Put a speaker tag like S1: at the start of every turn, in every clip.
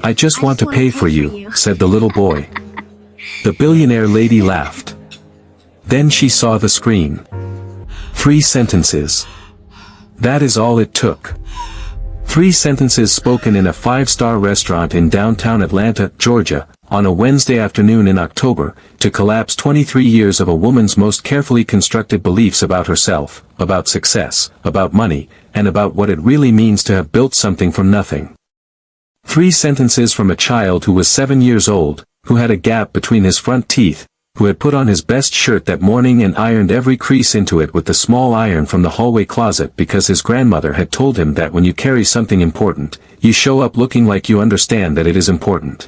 S1: "I just want to pay for you," said the little boy. The billionaire lady laughed. Then she saw the screen. 3 sentences. That is all it took. 3 sentences spoken in a 5-star restaurant in downtown Atlanta, Georgia, on a Wednesday afternoon in October, to collapse 23 years of a woman's most carefully constructed beliefs about herself, about success, about money, and about what it really means to have built something from nothing. 3 sentences from a child who was 7 years old, who had a gap between his front teeth, who had put on his best shirt that morning and ironed every crease into it with the small iron from the hallway closet because his grandmother had told him that when you carry something important, you show up looking like you understand that it is important.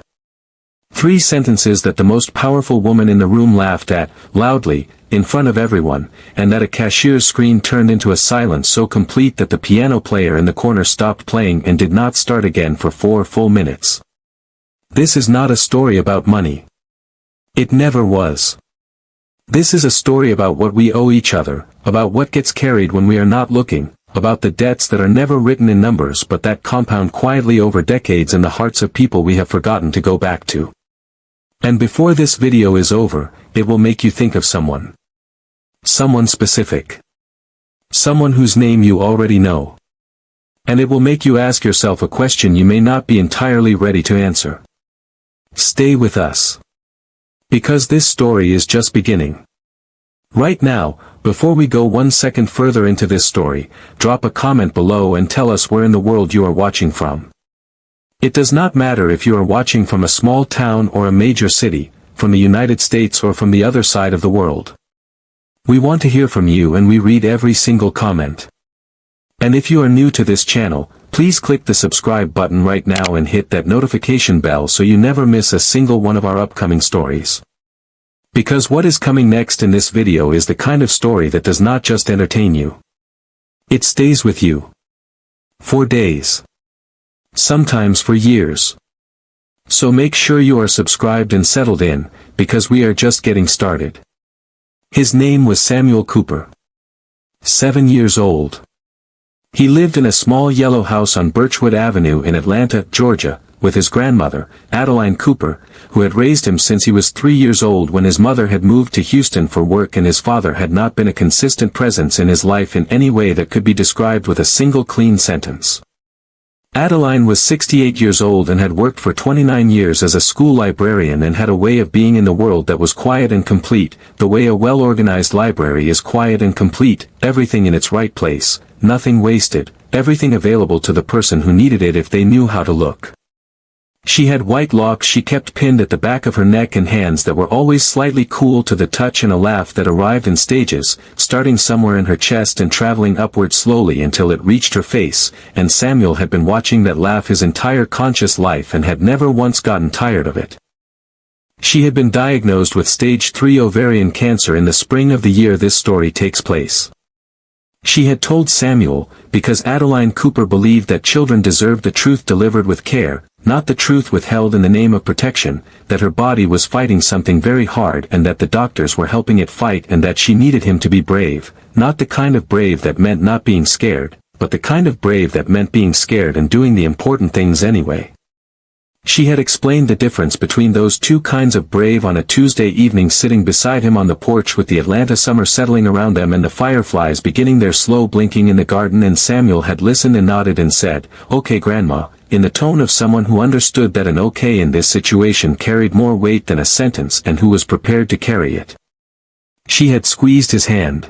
S1: 3 sentences that the most powerful woman in the room laughed at, loudly, in front of everyone, and that a cashier's screen turned into a silence so complete that the piano player in the corner stopped playing and did not start again for 4 full minutes. This is not a story about money. It never was. This is a story about what we owe each other, about what gets carried when we are not looking, about the debts that are never written in numbers but that compound quietly over decades in the hearts of people we have forgotten to go back to. And before this video is over, it will make you think of someone. Someone specific. Someone whose name you already know. And it will make you ask yourself a question you may not be entirely ready to answer. Stay with us. Because this story is just beginning. Right now, before we go 1 second further into this story, drop a comment below and tell us where in the world you are watching from. It does not matter if you are watching from a small town or a major city, from the United States or from the other side of the world. We want to hear from you and we read every single comment. And if you are new to this channel, please click the subscribe button right now and hit that notification bell so you never miss a single one of our upcoming stories. Because what is coming next in this video is the kind of story that does not just entertain you. It stays with you. For days. Sometimes for years. So make sure you are subscribed and settled in, because we are just getting started. His name was Samuel Cooper. 7 years old. He lived in a small yellow house on Birchwood Avenue in Atlanta, Georgia, with his grandmother, Adeline Cooper, who had raised him since he was 3 years old when his mother had moved to Houston for work and his father had not been a consistent presence in his life in any way that could be described with a single clean sentence. Adeline was 68 years old and had worked for 29 years as a school librarian and had a way of being in the world that was quiet and complete, the way a well-organized library is quiet and complete, everything in its right place, nothing wasted, everything available to the person who needed it if they knew how to look. She had white locks she kept pinned at the back of her neck and hands that were always slightly cool to the touch and a laugh that arrived in stages, starting somewhere in her chest and traveling upward slowly until it reached her face, and Samuel had been watching that laugh his entire conscious life and had never once gotten tired of it. She had been diagnosed with stage 3 ovarian cancer in the spring of the year this story takes place. She had told Samuel, because Adeline Cooper believed that children deserved the truth delivered with care, not the truth withheld in the name of protection, that her body was fighting something very hard and that the doctors were helping it fight and that she needed him to be brave, not the kind of brave that meant not being scared, but the kind of brave that meant being scared and doing the important things anyway. She had explained the difference between those two kinds of brave on a Tuesday evening sitting beside him on the porch with the Atlanta summer settling around them and the fireflies beginning their slow blinking in the garden, and Samuel had listened and nodded and said, "Okay, Grandma," in the tone of someone who understood that an okay in this situation carried more weight than a sentence and who was prepared to carry it. She had squeezed his hand.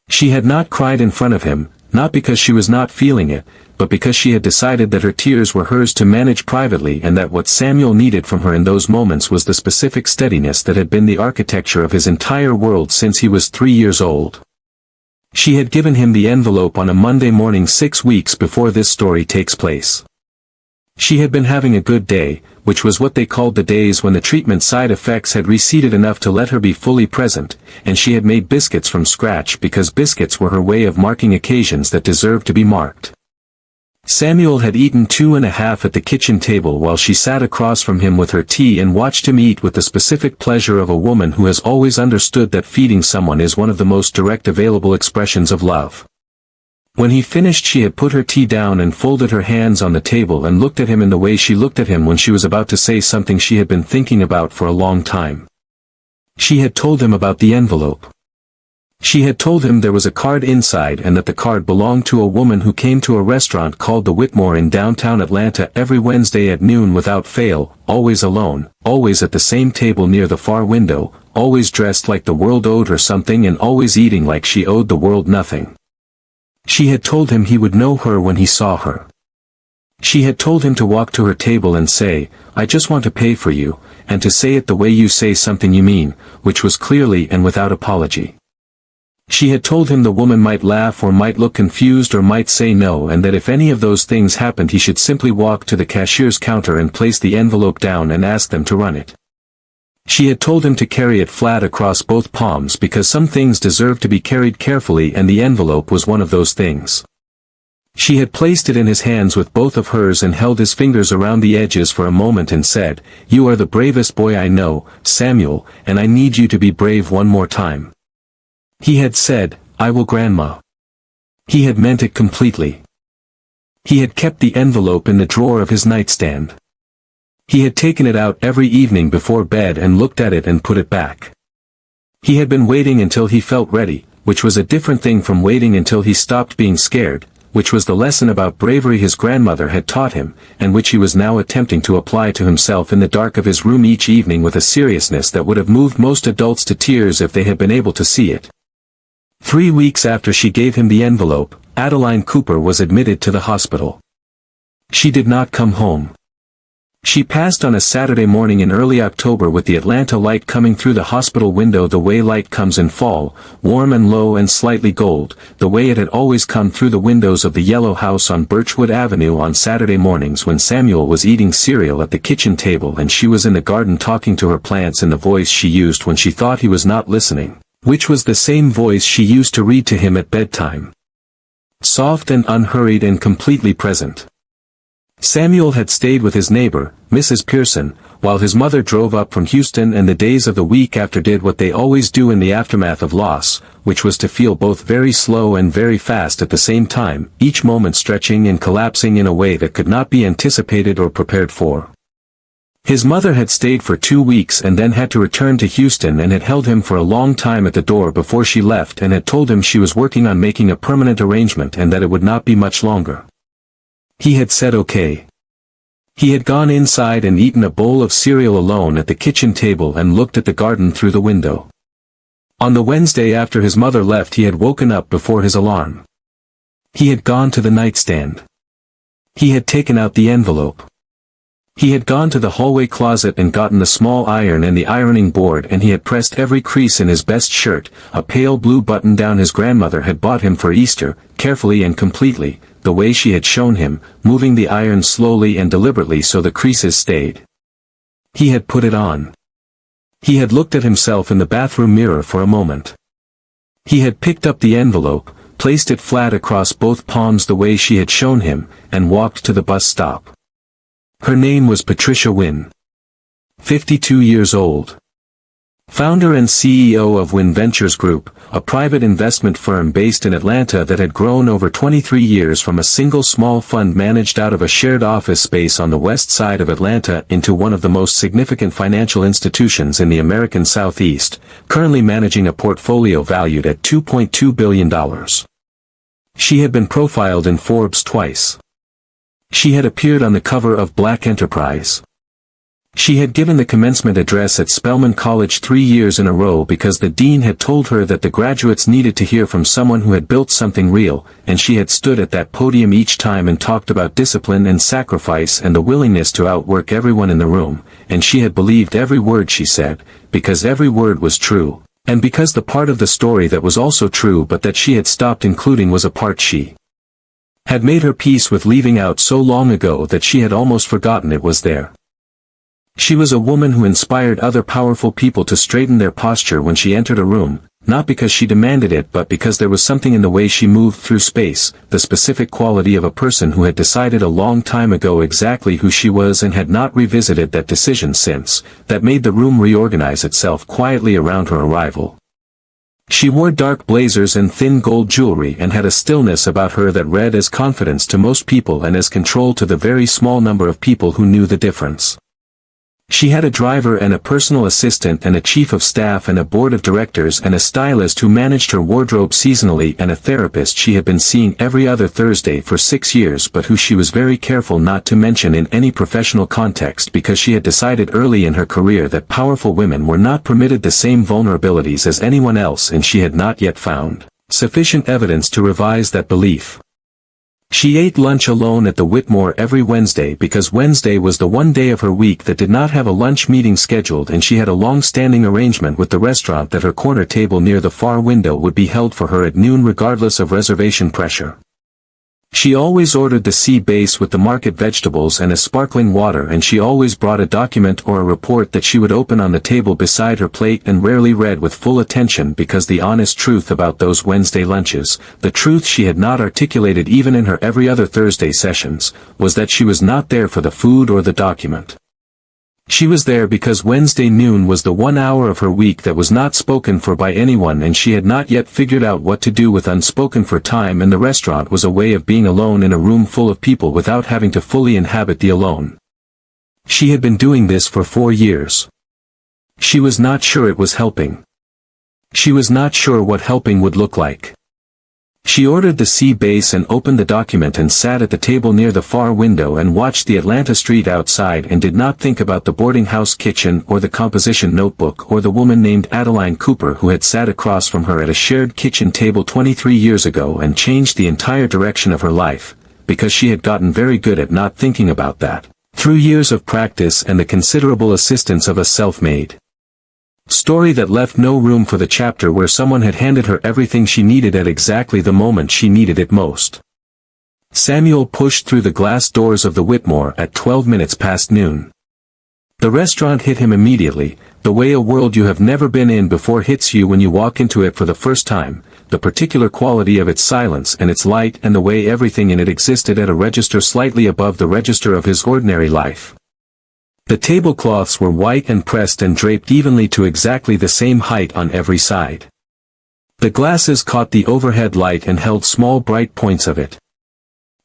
S1: She had not cried in front of him, not because she was not feeling it, but because she had decided that her tears were hers to manage privately and that what Samuel needed from her in those moments was the specific steadiness that had been the architecture of his entire world since he was 3 years old. She had given him the envelope on a Monday morning 6 weeks before this story takes place. She had been having a good day, which was what they called the days when the treatment side effects had receded enough to let her be fully present, and she had made biscuits from scratch because biscuits were her way of marking occasions that deserved to be marked. Samuel had eaten 2.5 at the kitchen table while she sat across from him with her tea and watched him eat with the specific pleasure of a woman who has always understood that feeding someone is one of the most direct available expressions of love. When he finished, she had put her tea down and folded her hands on the table and looked at him in the way she looked at him when she was about to say something she had been thinking about for a long time. She had told him about the envelope. She had told him there was a card inside and that the card belonged to a woman who came to a restaurant called the Whitmore in downtown Atlanta every Wednesday at noon without fail, always alone, always at the same table near the far window, always dressed like the world owed her something and always eating like she owed the world nothing. She had told him he would know her when he saw her. She had told him to walk to her table and say, "I just want to pay for you," and to say it the way you say something you mean, which was clearly and without apology. She had told him the woman might laugh or might look confused or might say no, and that if any of those things happened he should simply walk to the cashier's counter and place the envelope down and ask them to run it. She had told him to carry it flat across both palms because some things deserve to be carried carefully, and the envelope was one of those things. She had placed it in his hands with both of hers and held his fingers around the edges for a moment and said, "You are the bravest boy I know, Samuel, and I need you to be brave one more time." He had said, "I will, Grandma." He had meant it completely. He had kept the envelope in the drawer of his nightstand. He had taken it out every evening before bed and looked at it and put it back. He had been waiting until he felt ready, which was a different thing from waiting until he stopped being scared, which was the lesson about bravery his grandmother had taught him, and which he was now attempting to apply to himself in the dark of his room each evening with a seriousness that would have moved most adults to tears if they had been able to see it. 3 weeks after she gave him the envelope, Adeline Cooper was admitted to the hospital. She did not come home. She passed on a Saturday morning in early October with the Atlanta light coming through the hospital window the way light comes in fall, warm and low and slightly gold, the way it had always come through the windows of the yellow house on Birchwood Avenue on Saturday mornings when Samuel was eating cereal at the kitchen table and she was in the garden talking to her plants in the voice she used when she thought he was not listening, which was the same voice she used to read to him at bedtime. Soft and unhurried and completely present. Samuel had stayed with his neighbor, Mrs. Pearson, while his mother drove up from Houston, and the days of the week after did what they always do in the aftermath of loss, which was to feel both very slow and very fast at the same time, each moment stretching and collapsing in a way that could not be anticipated or prepared for. His mother had stayed for 2 weeks and then had to return to Houston and had held him for a long time at the door before she left and had told him she was working on making a permanent arrangement and that it would not be much longer. He had said okay. He had gone inside and eaten a bowl of cereal alone at the kitchen table and looked at the garden through the window. On the Wednesday after his mother left he had woken up before his alarm. He had gone to the nightstand. He had taken out the envelope. He had gone to the hallway closet and gotten the small iron and the ironing board, and he had pressed every crease in his best shirt, a pale blue button-down his grandmother had bought him for Easter, carefully and completely, the way she had shown him, moving the iron slowly and deliberately so the creases stayed. He had put it on. He had looked at himself in the bathroom mirror for a moment. He had picked up the envelope, placed it flat across both palms the way she had shown him, and walked to the bus stop. Her name was Patricia Wynn. 52 years old. Founder and CEO of Wynn Ventures Group, a private investment firm based in Atlanta that had grown over 23 years from a single small fund managed out of a shared office space on the west side of Atlanta into one of the most significant financial institutions in the American Southeast, currently managing a portfolio valued at $2.2 billion. She had been profiled in Forbes twice. She had appeared on the cover of Black Enterprise. She had given the commencement address at Spelman College 3 years in a row because the dean had told her that the graduates needed to hear from someone who had built something real, and she had stood at that podium each time and talked about discipline and sacrifice and the willingness to outwork everyone in the room, and she had believed every word she said, because every word was true, and because the part of the story that was also true but that she had stopped including was a part she had made her peace with leaving out so long ago that she had almost forgotten it was there. She was a woman who inspired other powerful people to straighten their posture when she entered a room, not because she demanded it but because there was something in the way she moved through space, the specific quality of a person who had decided a long time ago exactly who she was and had not revisited that decision since, that made the room reorganize itself quietly around her arrival. She wore dark blazers and thin gold jewelry and had a stillness about her that read as confidence to most people and as control to the very small number of people who knew the difference. She had a driver and a personal assistant and a chief of staff and a board of directors and a stylist who managed her wardrobe seasonally and a therapist she had been seeing every other Thursday for 6 years but who she was very careful not to mention in any professional context because she had decided early in her career that powerful women were not permitted the same vulnerabilities as anyone else and she had not yet found sufficient evidence to revise that belief. She ate lunch alone at the Whitmore every Wednesday because Wednesday was the one day of her week that did not have a lunch meeting scheduled and she had a long-standing arrangement with the restaurant that her corner table near the far window would be held for her at noon regardless of reservation pressure. She always ordered the sea base with the market vegetables and a sparkling water and she always brought a document or a report that she would open on the table beside her plate and rarely read with full attention because the honest truth about those Wednesday lunches, the truth she had not articulated even in her every other Thursday sessions, was that she was not there for the food or the document. She was there because Wednesday noon was the 1 hour of her week that was not spoken for by anyone and she had not yet figured out what to do with unspoken for time and the restaurant was a way of being alone in a room full of people without having to fully inhabit the alone. She had been doing this for 4 years. She was not sure it was helping. She was not sure what helping would look like. She ordered the sea base and opened the document and sat at the table near the far window and watched the Atlanta street outside and did not think about the boarding house kitchen or the composition notebook or the woman named Adeline Cooper who had sat across from her at a shared kitchen table 23 years ago and changed the entire direction of her life, because she had gotten very good at not thinking about that, through years of practice and the considerable assistance of a self-made story that left no room for the chapter where someone had handed her everything she needed at exactly the moment she needed it most. Samuel pushed through the glass doors of the Whitmore at 12 minutes past noon. The restaurant hit him immediately, the way a world you have never been in before hits you when you walk into it for the first time, the particular quality of its silence and its light and the way everything in it existed at a register slightly above the register of his ordinary life. The tablecloths were white and pressed and draped evenly to exactly the same height on every side. The glasses caught the overhead light and held small bright points of it.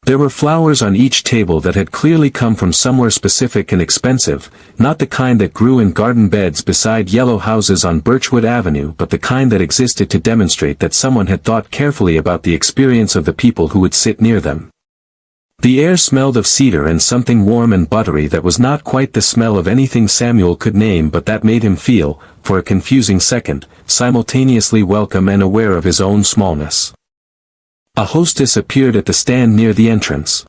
S1: There were flowers on each table that had clearly come from somewhere specific and expensive, not the kind that grew in garden beds beside yellow houses on Birchwood Avenue but the kind that existed to demonstrate that someone had thought carefully about the experience of the people who would sit near them. The air smelled of cedar and something warm and buttery that was not quite the smell of anything Samuel could name but that made him feel, for a confusing second, simultaneously welcome and aware of his own smallness. A hostess appeared at the stand near the entrance.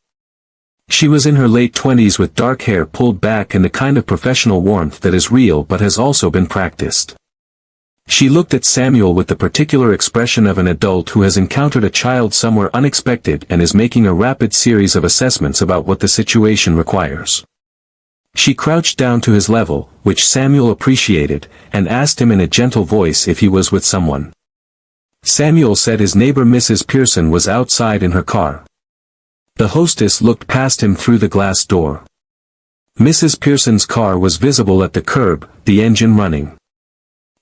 S1: She was in her late 20s with dark hair pulled back and the kind of professional warmth that is real but has also been practiced. She looked at Samuel with the particular expression of an adult who has encountered a child somewhere unexpected and is making a rapid series of assessments about what the situation requires. She crouched down to his level, which Samuel appreciated, and asked him in a gentle voice if he was with someone. Samuel said his neighbor Mrs. Pearson was outside in her car. The hostess looked past him through the glass door. Mrs. Pearson's car was visible at the curb, the engine running.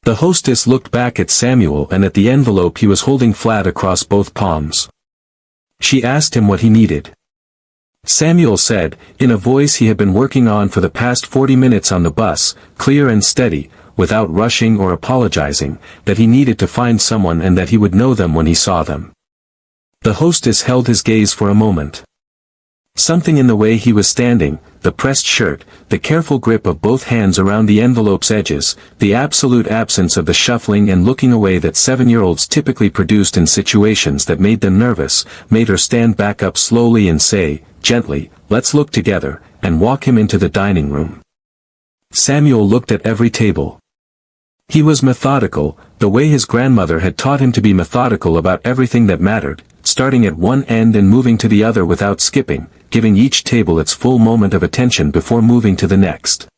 S1: The hostess looked back at Samuel and at the envelope he was holding flat across both palms. She asked him what he needed. Samuel said, in a voice he had been working on for the past 40 minutes on the bus, clear and steady, without rushing or apologizing, that he needed to find someone and that he would know them when he saw them. The hostess held his gaze for a moment. Something in the way he was standing, the pressed shirt, the careful grip of both hands around the envelope's edges, the absolute absence of the shuffling and looking away that 7-year-olds typically produced in situations that made them nervous, made her stand back up slowly and say, gently, "Let's look together," and walk him into the dining room. Samuel looked at every table. He was methodical, the way his grandmother had taught him to be methodical about everything that mattered, starting at one end and moving to the other without skipping, giving each table its full moment of attention before moving to the next.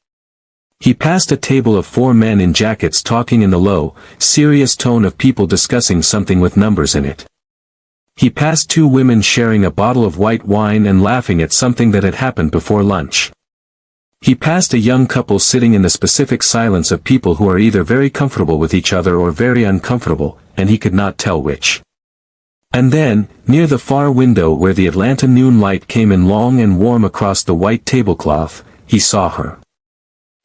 S1: He passed a table of 4 men in jackets talking in the low, serious tone of people discussing something with numbers in it. He passed 2 women sharing a bottle of white wine and laughing at something that had happened before lunch. He passed a young couple sitting in the specific silence of people who are either very comfortable with each other or very uncomfortable, and he could not tell which. And then, near the far window where the Atlanta noon light came in long and warm across the white tablecloth, he saw her.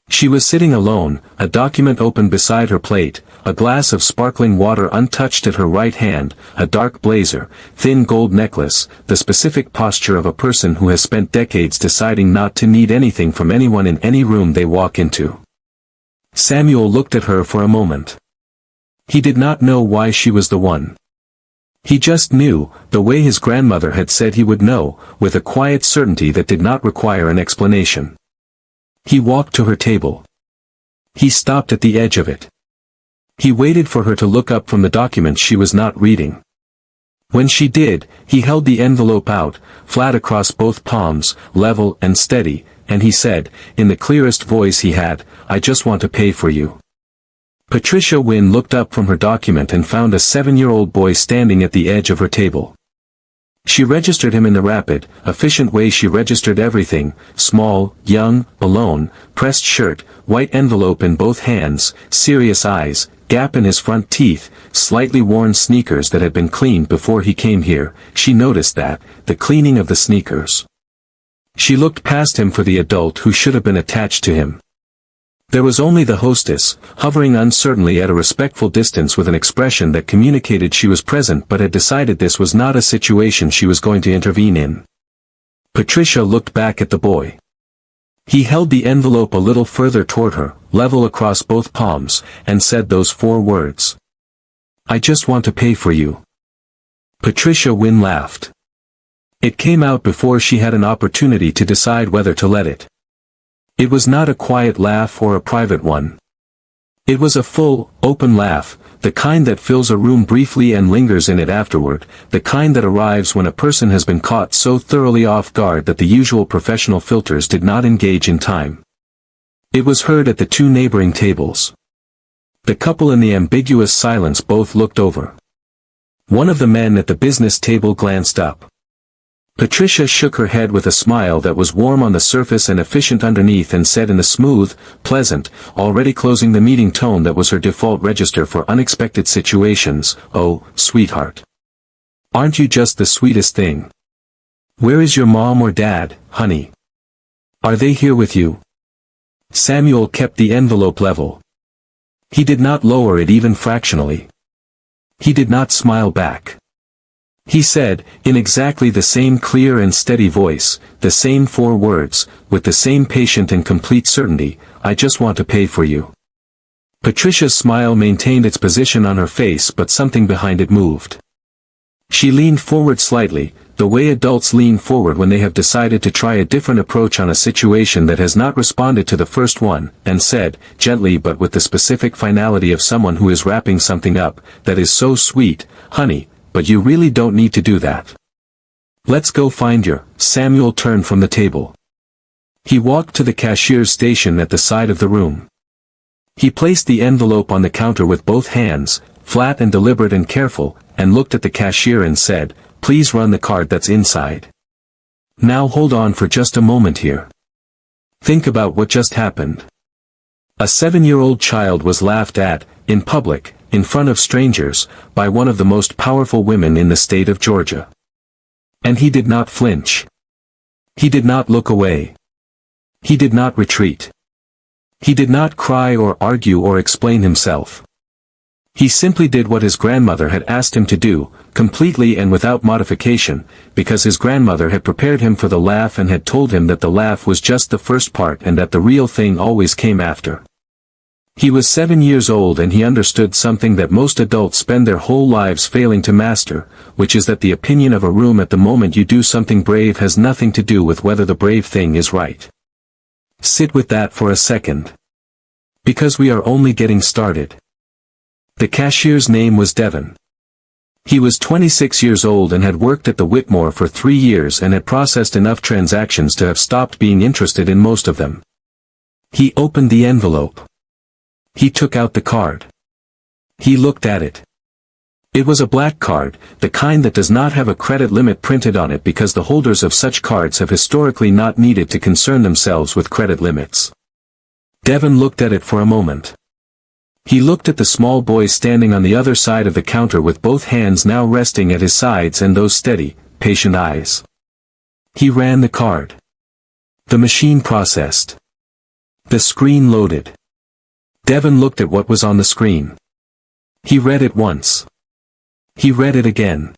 S1: She was sitting alone, a document open beside her plate, a glass of sparkling water untouched at her right hand, a dark blazer, thin gold necklace, the specific posture of a person who has spent decades deciding not to need anything from anyone in any room they walk into. Samuel looked at her for a moment. He did not know why she was the one. He just knew, the way his grandmother had said he would know, with a quiet certainty that did not require an explanation. He walked to her table. He stopped at the edge of it. He waited for her to look up from the document she was not reading. When she did, he held the envelope out, flat across both palms, level and steady, and he said, in the clearest voice he had, "I just want to pay for you." Patricia Wynne looked up from her document and found a 7-year-old boy standing at the edge of her table. She registered him in the rapid, efficient way she registered everything: small, young, alone, pressed shirt, white envelope in both hands, serious eyes, gap in his front teeth, slightly worn sneakers that had been cleaned before he came here. She noticed that, the cleaning of the sneakers. She looked past him for the adult who should have been attached to him. There was only the hostess, hovering uncertainly at a respectful distance with an expression that communicated she was present but had decided this was not a situation she was going to intervene in. Patricia looked back at the boy. He held the envelope a little further toward her, level across both palms, and said those 4 words. "I just want to pay for you." Patricia Wynne laughed. It came out before she had an opportunity to decide whether to let it. It was not a quiet laugh or a private one. It was a full, open laugh, the kind that fills a room briefly and lingers in it afterward, the kind that arrives when a person has been caught so thoroughly off guard that the usual professional filters did not engage in time. It was heard at the 2 neighboring tables. The couple in the ambiguous silence both looked over. One of the men at the business table glanced up. Patricia shook her head with a smile that was warm on the surface and efficient underneath and said in the smooth, pleasant, already closing the meeting tone that was her default register for unexpected situations, "Oh, sweetheart. Aren't you just the sweetest thing? Where is your mom or dad, honey? Are they here with you?" Samuel kept the envelope level. He did not lower it even fractionally. He did not smile back. He said, in exactly the same clear and steady voice, the same 4 words, with the same patient and complete certainty, "I just want to pay for you." Patricia's smile maintained its position on her face, but something behind it moved. She leaned forward slightly, the way adults lean forward when they have decided to try a different approach on a situation that has not responded to the first one, and said, gently but with the specific finality of someone who is wrapping something up, "That is so sweet, honey. But you really don't need to do that. Let's go find your." Samuel turned from the table. He walked to the cashier's station at the side of the room. He placed the envelope on the counter with both hands, flat and deliberate and careful, and looked at the cashier and said, "Please run the card that's inside. Now hold on for just a moment here. Think about what just happened." A 7-year-old child was laughed at, in public, in front of strangers, by one of the most powerful women in the state of Georgia. And he did not flinch. He did not look away. He did not retreat. He did not cry or argue or explain himself. He simply did what his grandmother had asked him to do, completely and without modification, because his grandmother had prepared him for the laugh and had told him that the laugh was just the first part and that the real thing always came after. He was 7 years old and he understood something that most adults spend their whole lives failing to master, which is that the opinion of a room at the moment you do something brave has nothing to do with whether the brave thing is right. Sit with that for a second. Because we are only getting started. The cashier's name was Devin. He was 26 years old and had worked at the Whitmore for 3 years and had processed enough transactions to have stopped being interested in most of them. He opened the envelope. He took out the card. He looked at it. It was a black card, the kind that does not have a credit limit printed on it because the holders of such cards have historically not needed to concern themselves with credit limits. Devin looked at it for a moment. He looked at the small boy standing on the other side of the counter with both hands now resting at his sides and those steady, patient eyes. He ran the card. The machine processed. The screen loaded. Devon looked at what was on the screen. He read it once. He read it again.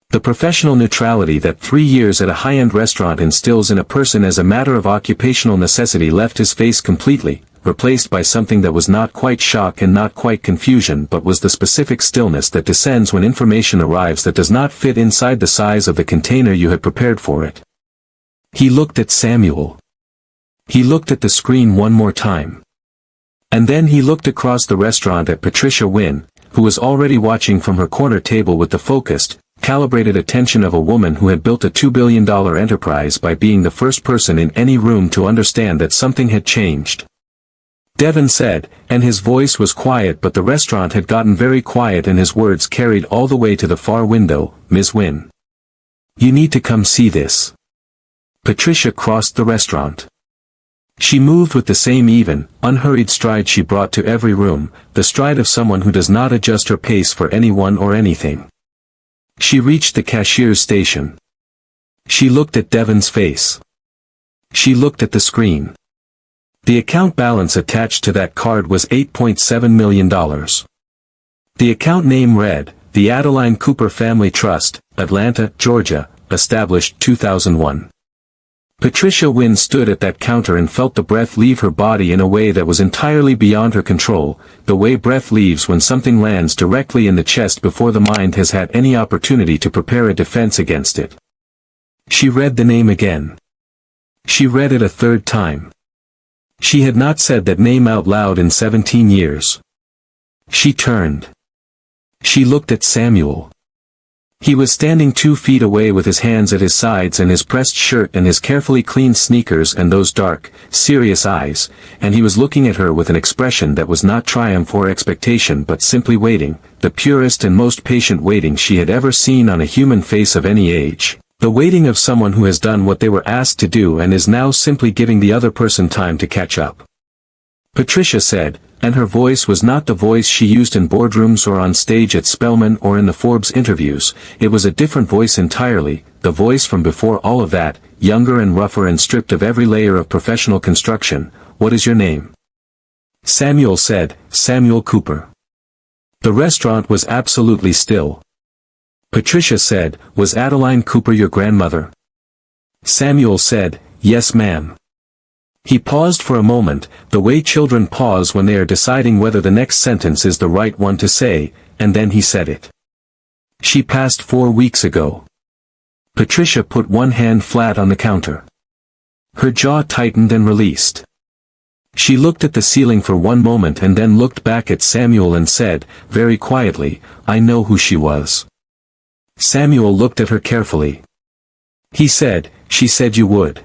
S1: The professional neutrality that 3 years at a high-end restaurant instills in a person as a matter of occupational necessity left his face completely, replaced by something that was not quite shock and not quite confusion but was the specific stillness that descends when information arrives that does not fit inside the size of the container you had prepared for it. He looked at Samuel. He looked at the screen one more time. And then he looked across the restaurant at Patricia Wynne, who was already watching from her corner table with the focused, calibrated attention of a woman who had built a $2 billion enterprise by being the first person in any room to understand that something had changed. Devon said, and his voice was quiet but the restaurant had gotten very quiet and his words carried all the way to the far window, "Ms. Wynne. You need to come see this." Patricia crossed the restaurant. She moved with the same even, unhurried stride she brought to every room, the stride of someone who does not adjust her pace for anyone or anything. She reached the cashier's station. She looked at Devon's face. She looked at the screen. The account balance attached to that card was $8.7 million. The account name read, The Adeline Cooper Family Trust, Atlanta, Georgia, established 2001. Patricia Wynne stood at that counter and felt the breath leave her body in a way that was entirely beyond her control, the way breath leaves when something lands directly in the chest before the mind has had any opportunity to prepare a defense against it. She read the name again. She read it a third time. She had not said that name out loud in 17 years. She turned. She looked at Samuel. He was standing 2 feet away with his hands at his sides and his pressed shirt and his carefully cleaned sneakers and those dark, serious eyes, and he was looking at her with an expression that was not triumph or expectation but simply waiting, the purest and most patient waiting she had ever seen on a human face of any age, the waiting of someone who has done what they were asked to do and is now simply giving the other person time to catch up. Patricia said, and her voice was not the voice she used in boardrooms or on stage at Spelman or in the Forbes interviews, it was a different voice entirely, the voice from before all of that, younger and rougher and stripped of every layer of professional construction. "What is your name?" Samuel said, "Samuel Cooper." The restaurant was absolutely still. Patricia said, "Was Adeline Cooper your grandmother?" Samuel said, "Yes, ma'am." He paused for a moment, the way children pause when they are deciding whether the next sentence is the right one to say, and then he said it. "She passed 4 weeks ago." Patricia put one hand flat on the counter. Her jaw tightened and released. She looked at the ceiling for one moment and then looked back at Samuel and said, very quietly, "I know who she was." Samuel looked at her carefully. He said, "She said you would."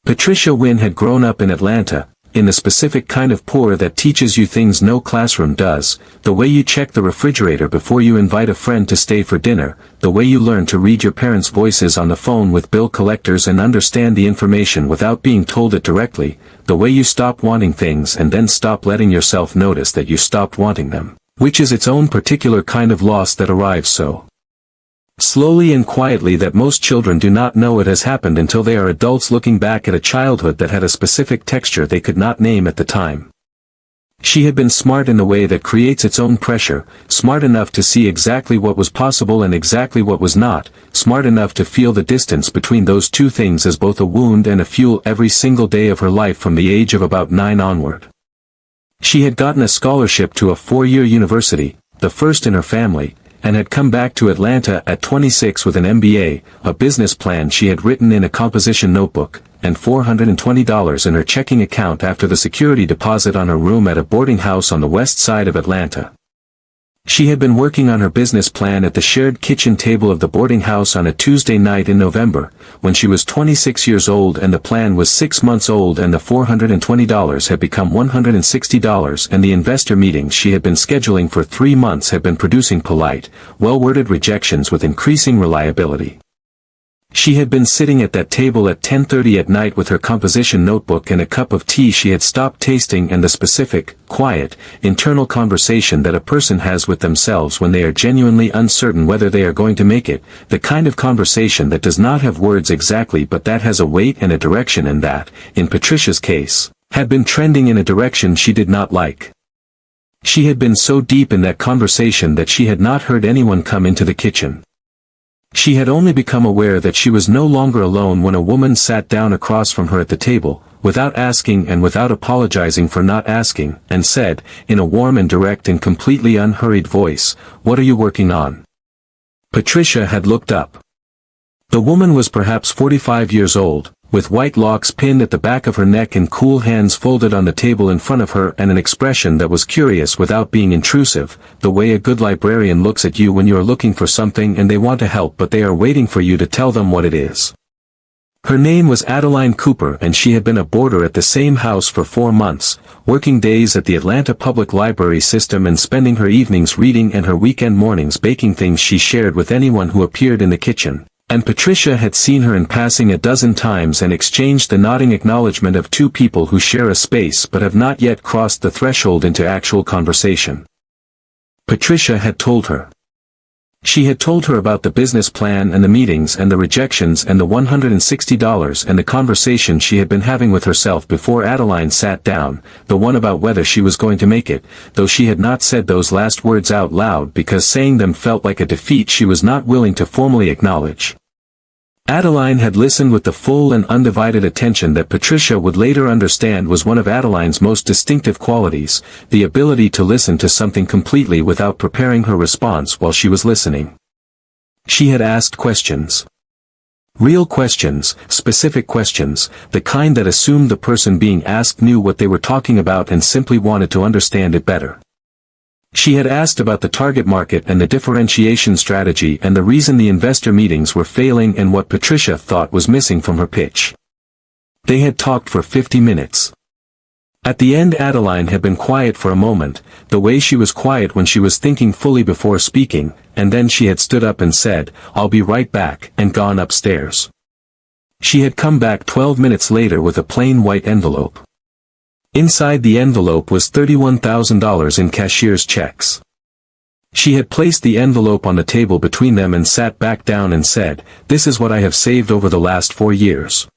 S1: Patricia Wynne had grown up in Atlanta, in the specific kind of poor that teaches you things no classroom does, the way you check the refrigerator before you invite a friend to stay for dinner, the way you learn to read your parents' voices on the phone with bill collectors and understand the information without being told it directly, the way you stop wanting things and then stop letting yourself notice that you stopped wanting them, which is its own particular kind of loss that arrives so slowly and quietly that most children do not know it has happened until they are adults looking back at a childhood that had a specific texture they could not name at the time. She had been smart in a way that creates its own pressure, smart enough to see exactly what was possible and exactly what was not, smart enough to feel the distance between those two things as both a wound and a fuel every single day of her life from the age of about 9 onward. She had gotten a scholarship to a 4-year university, the first in her family, and had come back to Atlanta at 26 with an MBA, a business plan she had written in a composition notebook, and $420 in her checking account after the security deposit on her room at a boarding house on the west side of Atlanta. She had been working on her business plan at the shared kitchen table of the boarding house on a Tuesday night in November, when she was 26 years old and the plan was 6 months old and the $420 had become $160 and the investor meetings she had been scheduling for 3 months had been producing polite, well-worded rejections with increasing reliability. She had been sitting at that table at 10:30 at night with her composition notebook and a cup of tea she had stopped tasting, and the specific, quiet, internal conversation that a person has with themselves when they are genuinely uncertain whether they are going to make it, the kind of conversation that does not have words exactly but that has a weight and a direction, and that, in Patricia's case, had been trending in a direction she did not like. She had been so deep in that conversation that she had not heard anyone come into the kitchen. She had only become aware that she was no longer alone when a woman sat down across from her at the table, without asking and without apologizing for not asking, and said, in a warm and direct and completely unhurried voice, "What are you working on?" Patricia had looked up. The woman was perhaps 45 years old, with white locks pinned at the back of her neck and cool hands folded on the table in front of her, and an expression that was curious without being intrusive, the way a good librarian looks at you when you are looking for something and they want to help but they are waiting for you to tell them what it is. Her name was Adeline Cooper, and she had been a boarder at the same house for 4 months, working days at the Atlanta Public Library System and spending her evenings reading and her weekend mornings baking things she shared with anyone who appeared in the kitchen. And Patricia had seen her in passing a dozen times and exchanged the nodding acknowledgement of two people who share a space but have not yet crossed the threshold into actual conversation. Patricia had told her. She had told her about the business plan and the meetings and the rejections and the $160 and the conversation she had been having with herself before Adeline sat down, the one about whether she was going to make it, though she had not said those last words out loud because saying them felt like a defeat she was not willing to formally acknowledge. Adeline had listened with the full and undivided attention that Patricia would later understand was one of Adeline's most distinctive qualities, the ability to listen to something completely without preparing her response while she was listening. She had asked questions. Real questions, specific questions, the kind that assumed the person being asked knew what they were talking about and simply wanted to understand it better. She had asked about the target market and the differentiation strategy and the reason the investor meetings were failing and what Patricia thought was missing from her pitch. They had talked for 50 minutes. At the end, Adeline had been quiet for a moment, the way she was quiet when she was thinking fully before speaking, and then she had stood up and said, "I'll be right back," and gone upstairs. She had come back 12 minutes later with a plain white envelope. Inside the envelope was $31,000 in cashier's checks. She had placed the envelope on the table between them and sat back down and said, "This is what I have saved over the last 4 years.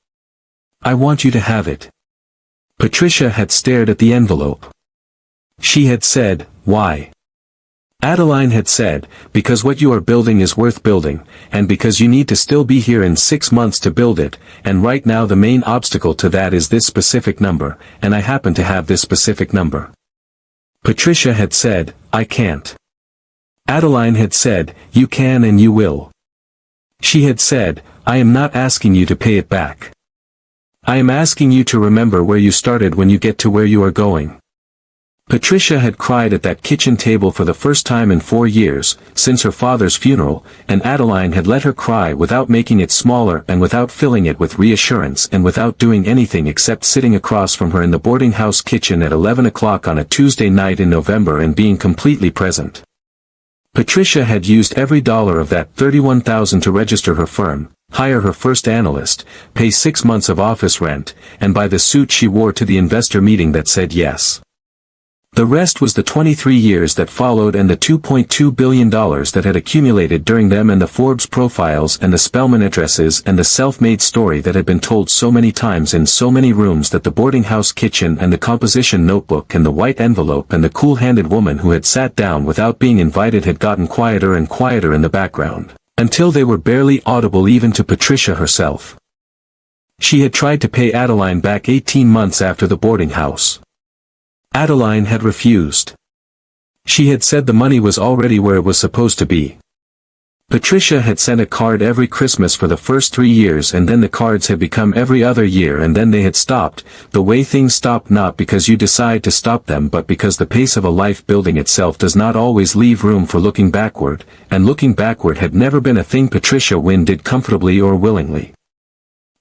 S1: I want you to have it." Patricia had stared at the envelope. She had said, "Why?" Adeline had said, "Because what you are building is worth building, and because you need to still be here in 6 months to build it, and right now the main obstacle to that is this specific number, and I happen to have this specific number." Patricia had said, "I can't." Adeline had said, "You can and you will." She had said, "I am not asking you to pay it back. I am asking you to remember where you started when you get to where you are going." Patricia had cried at that kitchen table for the first time in 4 years, since her father's funeral, and Adeline had let her cry without making it smaller and without filling it with reassurance and without doing anything except sitting across from her in the boarding house kitchen at 11 o'clock on a Tuesday night in November and being completely present. Patricia had used every dollar of that $31,000 to register her firm, hire her first analyst, pay 6 months of office rent, and buy the suit she wore to the investor meeting that said yes. The rest was the 23 years that followed and the $2.2 billion that had accumulated during them and the Forbes profiles and the Spellman addresses and the self-made story that had been told so many times in so many rooms that the boarding house kitchen and the composition notebook and the white envelope and the cool-handed woman who had sat down without being invited had gotten quieter and quieter in the background, until they were barely audible even to Patricia herself. She had tried to pay Adeline back 18 months after the boarding house. Adeline had refused. She had said the money was already where it was supposed to be. Patricia had sent a card every Christmas for the first 3 years, and then the cards had become every other year, and then they had stopped, the way things stop, not because you decide to stop them but because the pace of a life building itself does not always leave room for looking backward, and looking backward had never been a thing Patricia Wynne did comfortably or willingly.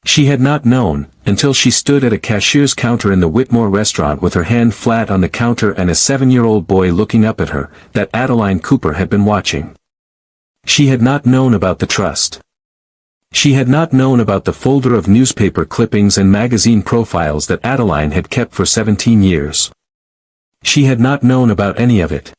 S1: She had not known, until she stood at a cashier's counter in the Whitmore restaurant with her hand flat on the counter and a 7-year-old boy looking up at her, that Adeline Cooper had been watching. She had not known about the trust. She had not known about the folder of newspaper clippings and magazine profiles that Adeline had kept for 17 years. She had not known about any of it.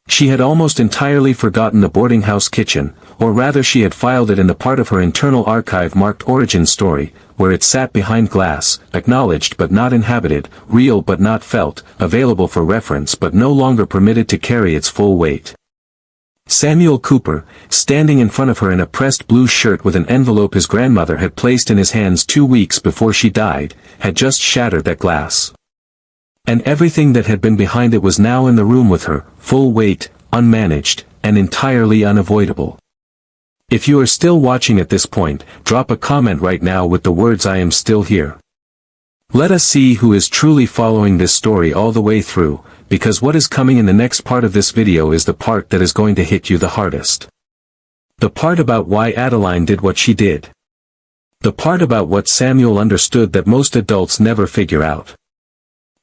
S1: She had almost entirely forgotten the boarding house kitchen, or rather she had filed it in the part of her internal archive marked Origin Story, where it sat behind glass, acknowledged but not inhabited, real but not felt, available for reference but no longer permitted to carry its full weight. Samuel Cooper, standing in front of her in a pressed blue shirt with an envelope his grandmother had placed in his hands 2 weeks before she died, had just shattered that glass. And everything that had been behind it was now in the room with her, full weight, unmanaged, and entirely unavoidable. If you are still watching at this point, drop a comment right now with the words "I am still here." Let us see who is truly following this story all the way through, because what is coming in the next part of this video is the part that is going to hit you the hardest. The part about why Adeline did what she did. The part about what Samuel understood that most adults never figure out.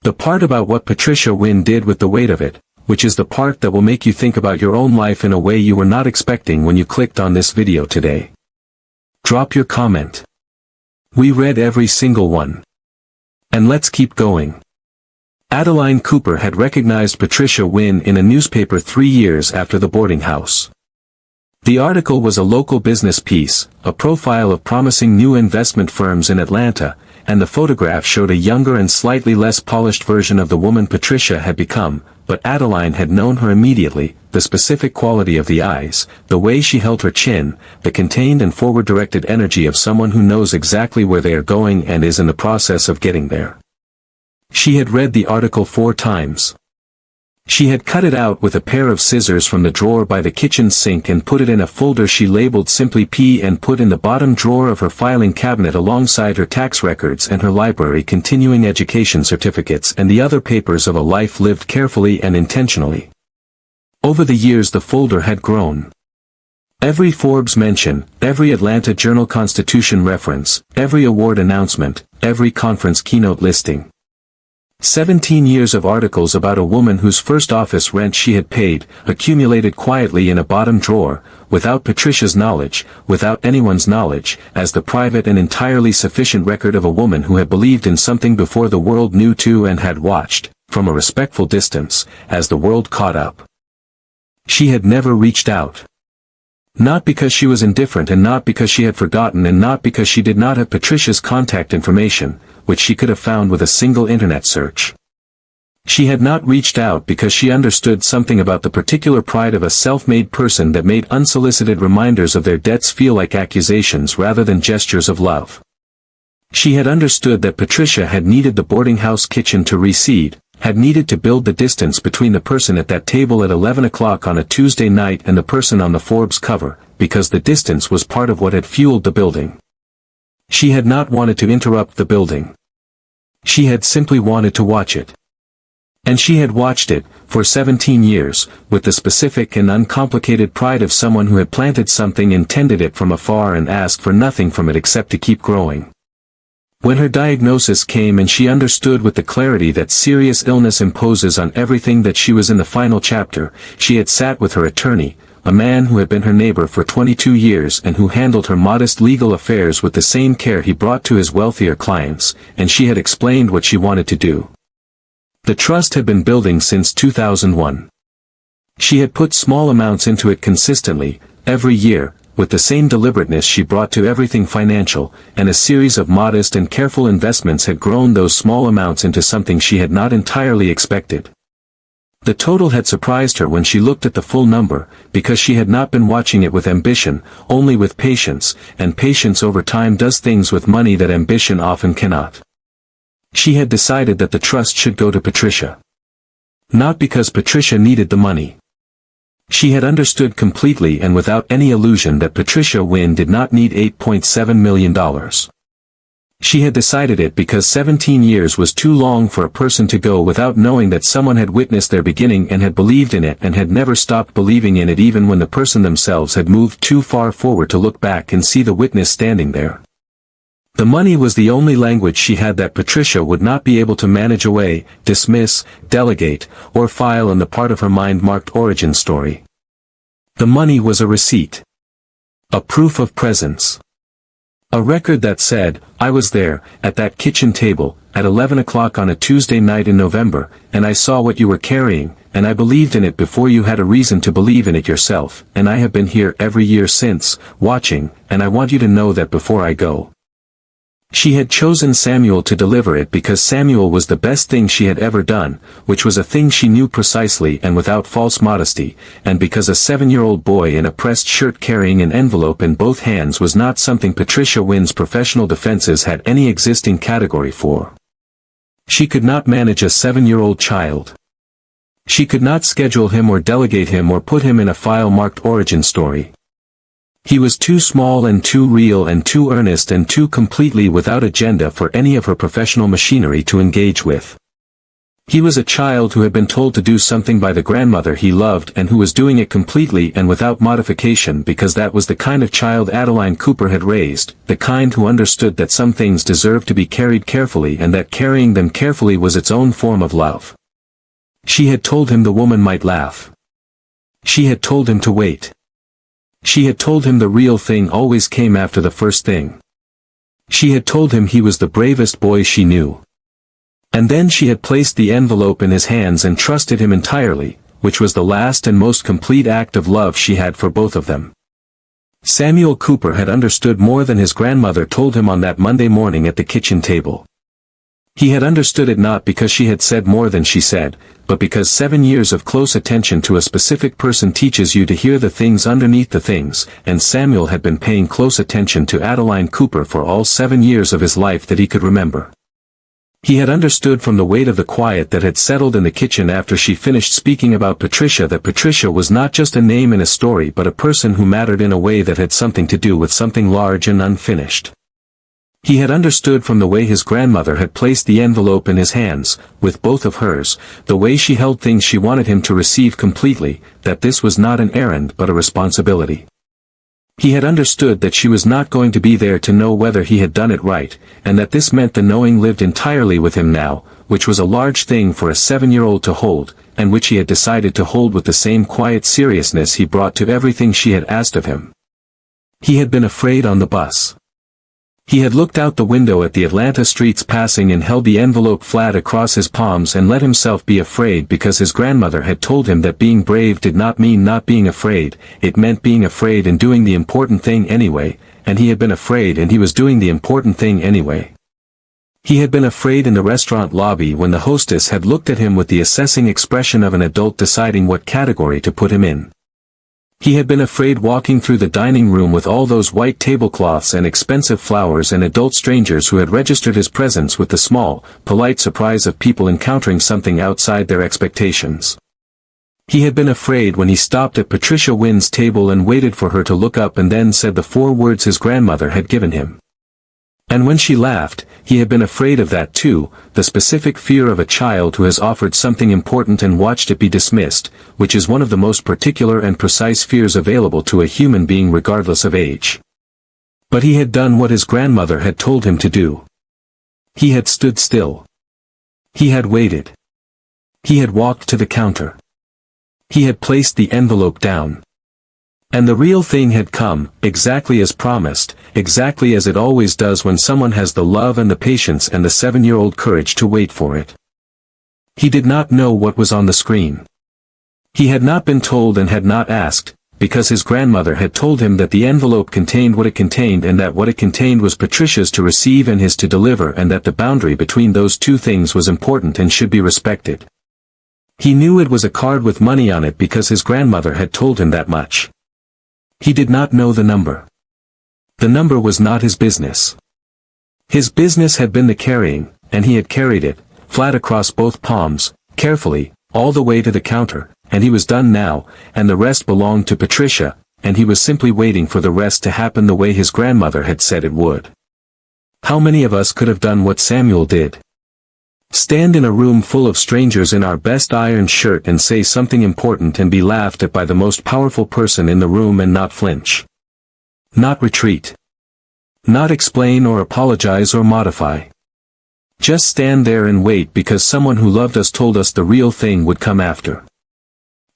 S1: The part about what Patricia Wynn did with the weight of it, which is the part that will make you think about your own life in a way you were not expecting when you clicked on this video today. Drop your comment. We read every single one. And let's keep going. Adeline Cooper had recognized Patricia Wynn in a newspaper 3 years after the boarding house. The article was a local business piece, a profile of promising new investment firms in Atlanta, and the photograph showed a younger and slightly less polished version of the woman Patricia had become, but Adeline had known her immediately, the specific quality of the eyes, the way she held her chin, the contained and forward-directed energy of someone who knows exactly where they are going and is in the process of getting there. She had read the article 4 times. She had cut it out with a pair of scissors from the drawer by the kitchen sink and put it in a folder she labeled simply P and put in the bottom drawer of her filing cabinet alongside her tax records and her library continuing education certificates and the other papers of a life lived carefully and intentionally. Over the years the folder had grown. Every Forbes mention, every Atlanta Journal-Constitution reference, every award announcement, every conference keynote listing. 17 years of articles about a woman whose first office rent she had paid, accumulated quietly in a bottom drawer, without Patricia's knowledge, without anyone's knowledge, as the private and entirely sufficient record of a woman who had believed in something before the world knew to and had watched, from a respectful distance, as the world caught up. She had never reached out. Not because she was indifferent and not because she had forgotten and not because she did not have Patricia's contact information, which she could have found with a single internet search. She had not reached out because she understood something about the particular pride of a self-made person that made unsolicited reminders of their debts feel like accusations rather than gestures of love. She had understood that Patricia had needed the boarding house kitchen to recede, had needed to build the distance between the person at that table at 11 o'clock on a Tuesday night and the person on the Forbes cover, because the distance was part of what had fueled the building. She had not wanted to interrupt the building. She had simply wanted to watch it. And she had watched it, for 17 years, with the specific and uncomplicated pride of someone who had planted something and tended it from afar and asked for nothing from it except to keep growing. When her diagnosis came and she understood with the clarity that serious illness imposes on everything that she was in the final chapter, she had sat with her attorney, a man who had been her neighbor for 22 years and who handled her modest legal affairs with the same care he brought to his wealthier clients, and she had explained what she wanted to do. The trust had been building since 2001. She had put small amounts into it consistently, every year, with the same deliberateness she brought to everything financial, and a series of modest and careful investments had grown those small amounts into something she had not entirely expected. The total had surprised her when she looked at the full number, because she had not been watching it with ambition, only with patience, and patience over time does things with money that ambition often cannot. She had decided that the trust should go to Patricia. Not because Patricia needed the money. She had understood completely and without any illusion that Patricia Wynn did not need $8.7 million. She had decided it because 17 years was too long for a person to go without knowing that someone had witnessed their beginning and had believed in it and had never stopped believing in it even when the person themselves had moved too far forward to look back and see the witness standing there. The money was the only language she had that Patricia would not be able to manage away, dismiss, delegate, or file in the part of her mind marked Origin Story. The money was a receipt. A proof of presence. A record that said, "I was there, at that kitchen table, at 11 o'clock on a Tuesday night in November, and I saw what you were carrying, and I believed in it before you had a reason to believe in it yourself, and I have been here every year since, watching, and I want you to know that before I go." She had chosen Samuel to deliver it because Samuel was the best thing she had ever done, which was a thing she knew precisely and without false modesty, and because a 7-year-old boy in a pressed shirt carrying an envelope in both hands was not something Patricia Wynn's professional defenses had any existing category for. She could not manage a 7-year-old child. She could not schedule him or delegate him or put him in a file marked origin story. He was too small and too real and too earnest and too completely without agenda for any of her professional machinery to engage with. He was a child who had been told to do something by the grandmother he loved and who was doing it completely and without modification because that was the kind of child Adeline Cooper had raised, the kind who understood that some things deserved to be carried carefully and that carrying them carefully was its own form of love. She had told him the woman might laugh. She had told him to wait. She had told him the real thing always came after the first thing. She had told him he was the bravest boy she knew. And then she had placed the envelope in his hands and trusted him entirely, which was the last and most complete act of love she had for both of them. Samuel Cooper had understood more than his grandmother told him on that Monday morning at the kitchen table. He had understood it not because she had said more than she said, but because 7 years of close attention to a specific person teaches you to hear the things underneath the things, and Samuel had been paying close attention to Adeline Cooper for all 7 years of his life that he could remember. He had understood from the weight of the quiet that had settled in the kitchen after she finished speaking about Patricia that Patricia was not just a name in a story but a person who mattered in a way that had something to do with something large and unfinished. He had understood from the way his grandmother had placed the envelope in his hands, with both of hers, the way she held things she wanted him to receive completely, that this was not an errand but a responsibility. He had understood that she was not going to be there to know whether he had done it right, and that this meant the knowing lived entirely with him now, which was a large thing for a 7-year-old to hold, and which he had decided to hold with the same quiet seriousness he brought to everything she had asked of him. He had been afraid on the bus. He had looked out the window at the Atlanta streets passing and held the envelope flat across his palms and let himself be afraid because his grandmother had told him that being brave did not mean not being afraid, it meant being afraid and doing the important thing anyway, and he had been afraid and he was doing the important thing anyway. He had been afraid in the restaurant lobby when the hostess had looked at him with the assessing expression of an adult deciding what category to put him in. He had been afraid walking through the dining room with all those white tablecloths and expensive flowers and adult strangers who had registered his presence with the small, polite surprise of people encountering something outside their expectations. He had been afraid when he stopped at Patricia Wynn's table and waited for her to look up and then said the 4 words his grandmother had given him. And when she laughed, he had been afraid of that too, the specific fear of a child who has offered something important and watched it be dismissed, which is one of the most particular and precise fears available to a human being regardless of age. But he had done what his grandmother had told him to do. He had stood still. He had waited. He had walked to the counter. He had placed the envelope down. And the real thing had come, exactly as promised, exactly as it always does when someone has the love and the patience and the 7-year-old courage to wait for it. He did not know what was on the screen. He had not been told and had not asked, because his grandmother had told him that the envelope contained what it contained and that what it contained was Patricia's to receive and his to deliver and that the boundary between those two things was important and should be respected. He knew it was a card with money on it because his grandmother had told him that much. He did not know the number. The number was not his business. His business had been the carrying, and he had carried it, flat across both palms, carefully, all the way to the counter, and he was done now, and the rest belonged to Patricia, and he was simply waiting for the rest to happen the way his grandmother had said it would. How many of us could have done what Samuel did? Stand in a room full of strangers in our best iron shirt and say something important and be laughed at by the most powerful person in the room and not flinch. Not retreat. Not explain or apologize or modify. Just stand there and wait because someone who loved us told us the real thing would come after.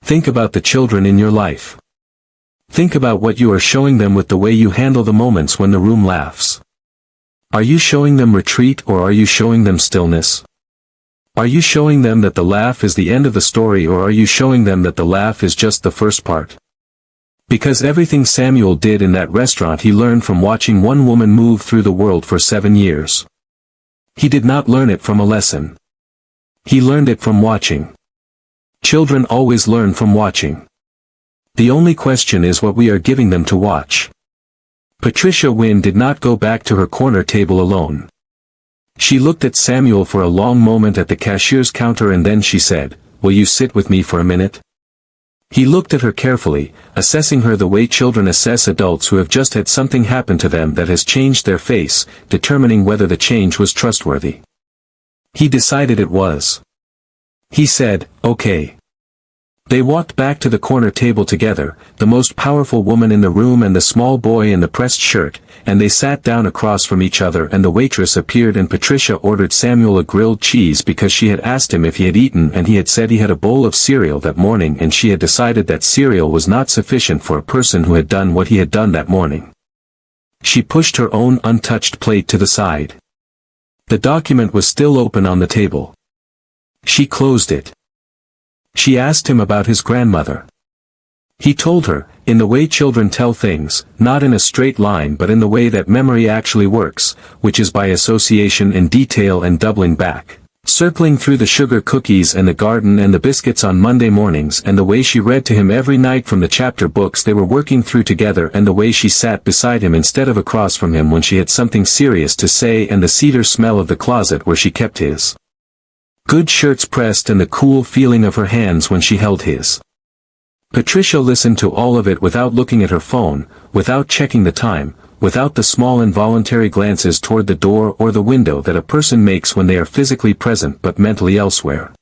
S1: Think about the children in your life. Think about what you are showing them with the way you handle the moments when the room laughs. Are you showing them retreat or are you showing them stillness? Are you showing them that the laugh is the end of the story or are you showing them that the laugh is just the first part? Because everything Samuel did in that restaurant he learned from watching one woman move through the world for 7 years. He did not learn it from a lesson. He learned it from watching. Children always learn from watching. The only question is what we are giving them to watch. Patricia Wynne did not go back to her corner table alone. She looked at Samuel for a long moment at the cashier's counter and then she said, "Will you sit with me for a minute?" He looked at her carefully, assessing her the way children assess adults who have just had something happen to them that has changed their face, determining whether the change was trustworthy. He decided it was. He said, "Okay." They walked back to the corner table together, the most powerful woman in the room and the small boy in the pressed shirt, and they sat down across from each other and the waitress appeared and Patricia ordered Samuel a grilled cheese because she had asked him if he had eaten and he had said he had a bowl of cereal that morning and she had decided that cereal was not sufficient for a person who had done what he had done that morning. She pushed her own untouched plate to the side. The document was still open on the table. She closed it. She asked him about his grandmother. He told her, in the way children tell things, not in a straight line but in the way that memory actually works, which is by association and detail and doubling back, circling through the sugar cookies and the garden and the biscuits on Monday mornings and the way she read to him every night from the chapter books they were working through together and the way she sat beside him instead of across from him when she had something serious to say and the cedar smell of the closet where she kept his good shirts pressed and the cool feeling of her hands when she held his. Patricia listened to all of it without looking at her phone, without checking the time, without the small involuntary glances toward the door or the window that a person makes when they are physically present but mentally elsewhere.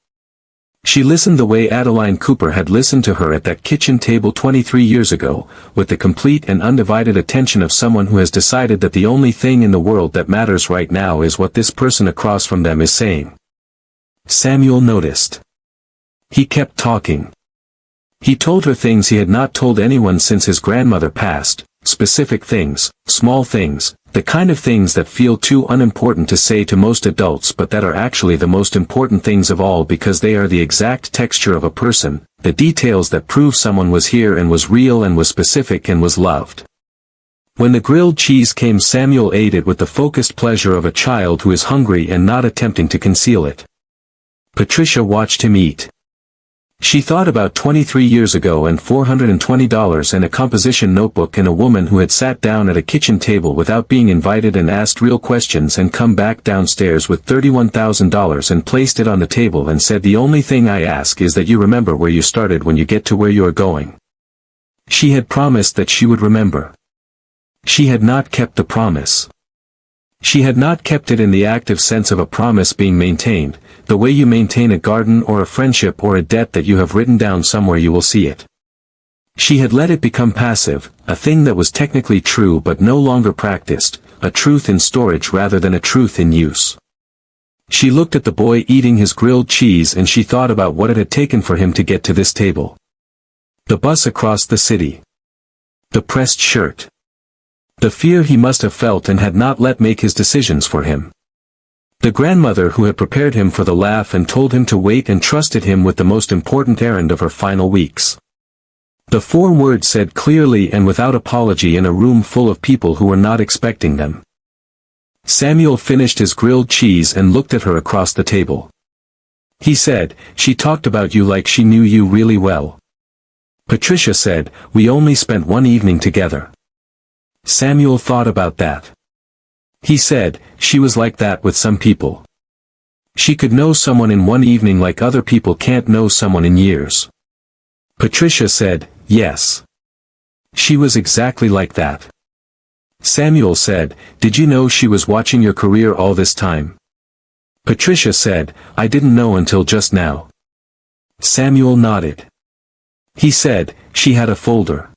S1: She listened the way Adeline Cooper had listened to her at that kitchen table 23 years ago, with the complete and undivided attention of someone who has decided that the only thing in the world that matters right now is what this person across from them is saying. Samuel noticed. He kept talking. He told her things he had not told anyone since his grandmother passed, specific things, small things, the kind of things that feel too unimportant to say to most adults but that are actually the most important things of all because they are the exact texture of a person, the details that prove someone was here and was real and was specific and was loved. When the grilled cheese came, Samuel ate it with the focused pleasure of a child who is hungry and not attempting to conceal it. Patricia watched him eat. She thought about 23 years ago and $420 and a composition notebook and a woman who had sat down at a kitchen table without being invited and asked real questions and come back downstairs with $31,000 and placed it on the table and said, "The only thing I ask is that you remember where you started when you get to where you are going." She had promised that she would remember. She had not kept the promise. She had not kept it in the active sense of a promise being maintained, the way you maintain a garden or a friendship or a debt that you have written down somewhere you will see it. She had let it become passive, a thing that was technically true but no longer practiced, a truth in storage rather than a truth in use. She looked at the boy eating his grilled cheese and she thought about what it had taken for him to get to this table. The bus across the city. The pressed shirt. The fear he must have felt and had not let make his decisions for him. The grandmother who had prepared him for the laugh and told him to wait and trusted him with the most important errand of her final weeks. The 4 words said clearly and without apology in a room full of people who were not expecting them. Samuel finished his grilled cheese and looked at her across the table. He said, "She talked about you like she knew you really well." Patricia said, "We only spent one evening together." Samuel thought about that. He said, "She was like that with some people. She could know someone in one evening like other people can't know someone in years." Patricia said, "Yes. She was exactly like that." Samuel said, "Did you know she was watching your career all this time?" Patricia said, "I didn't know until just now." Samuel nodded. He said, "She had a folder."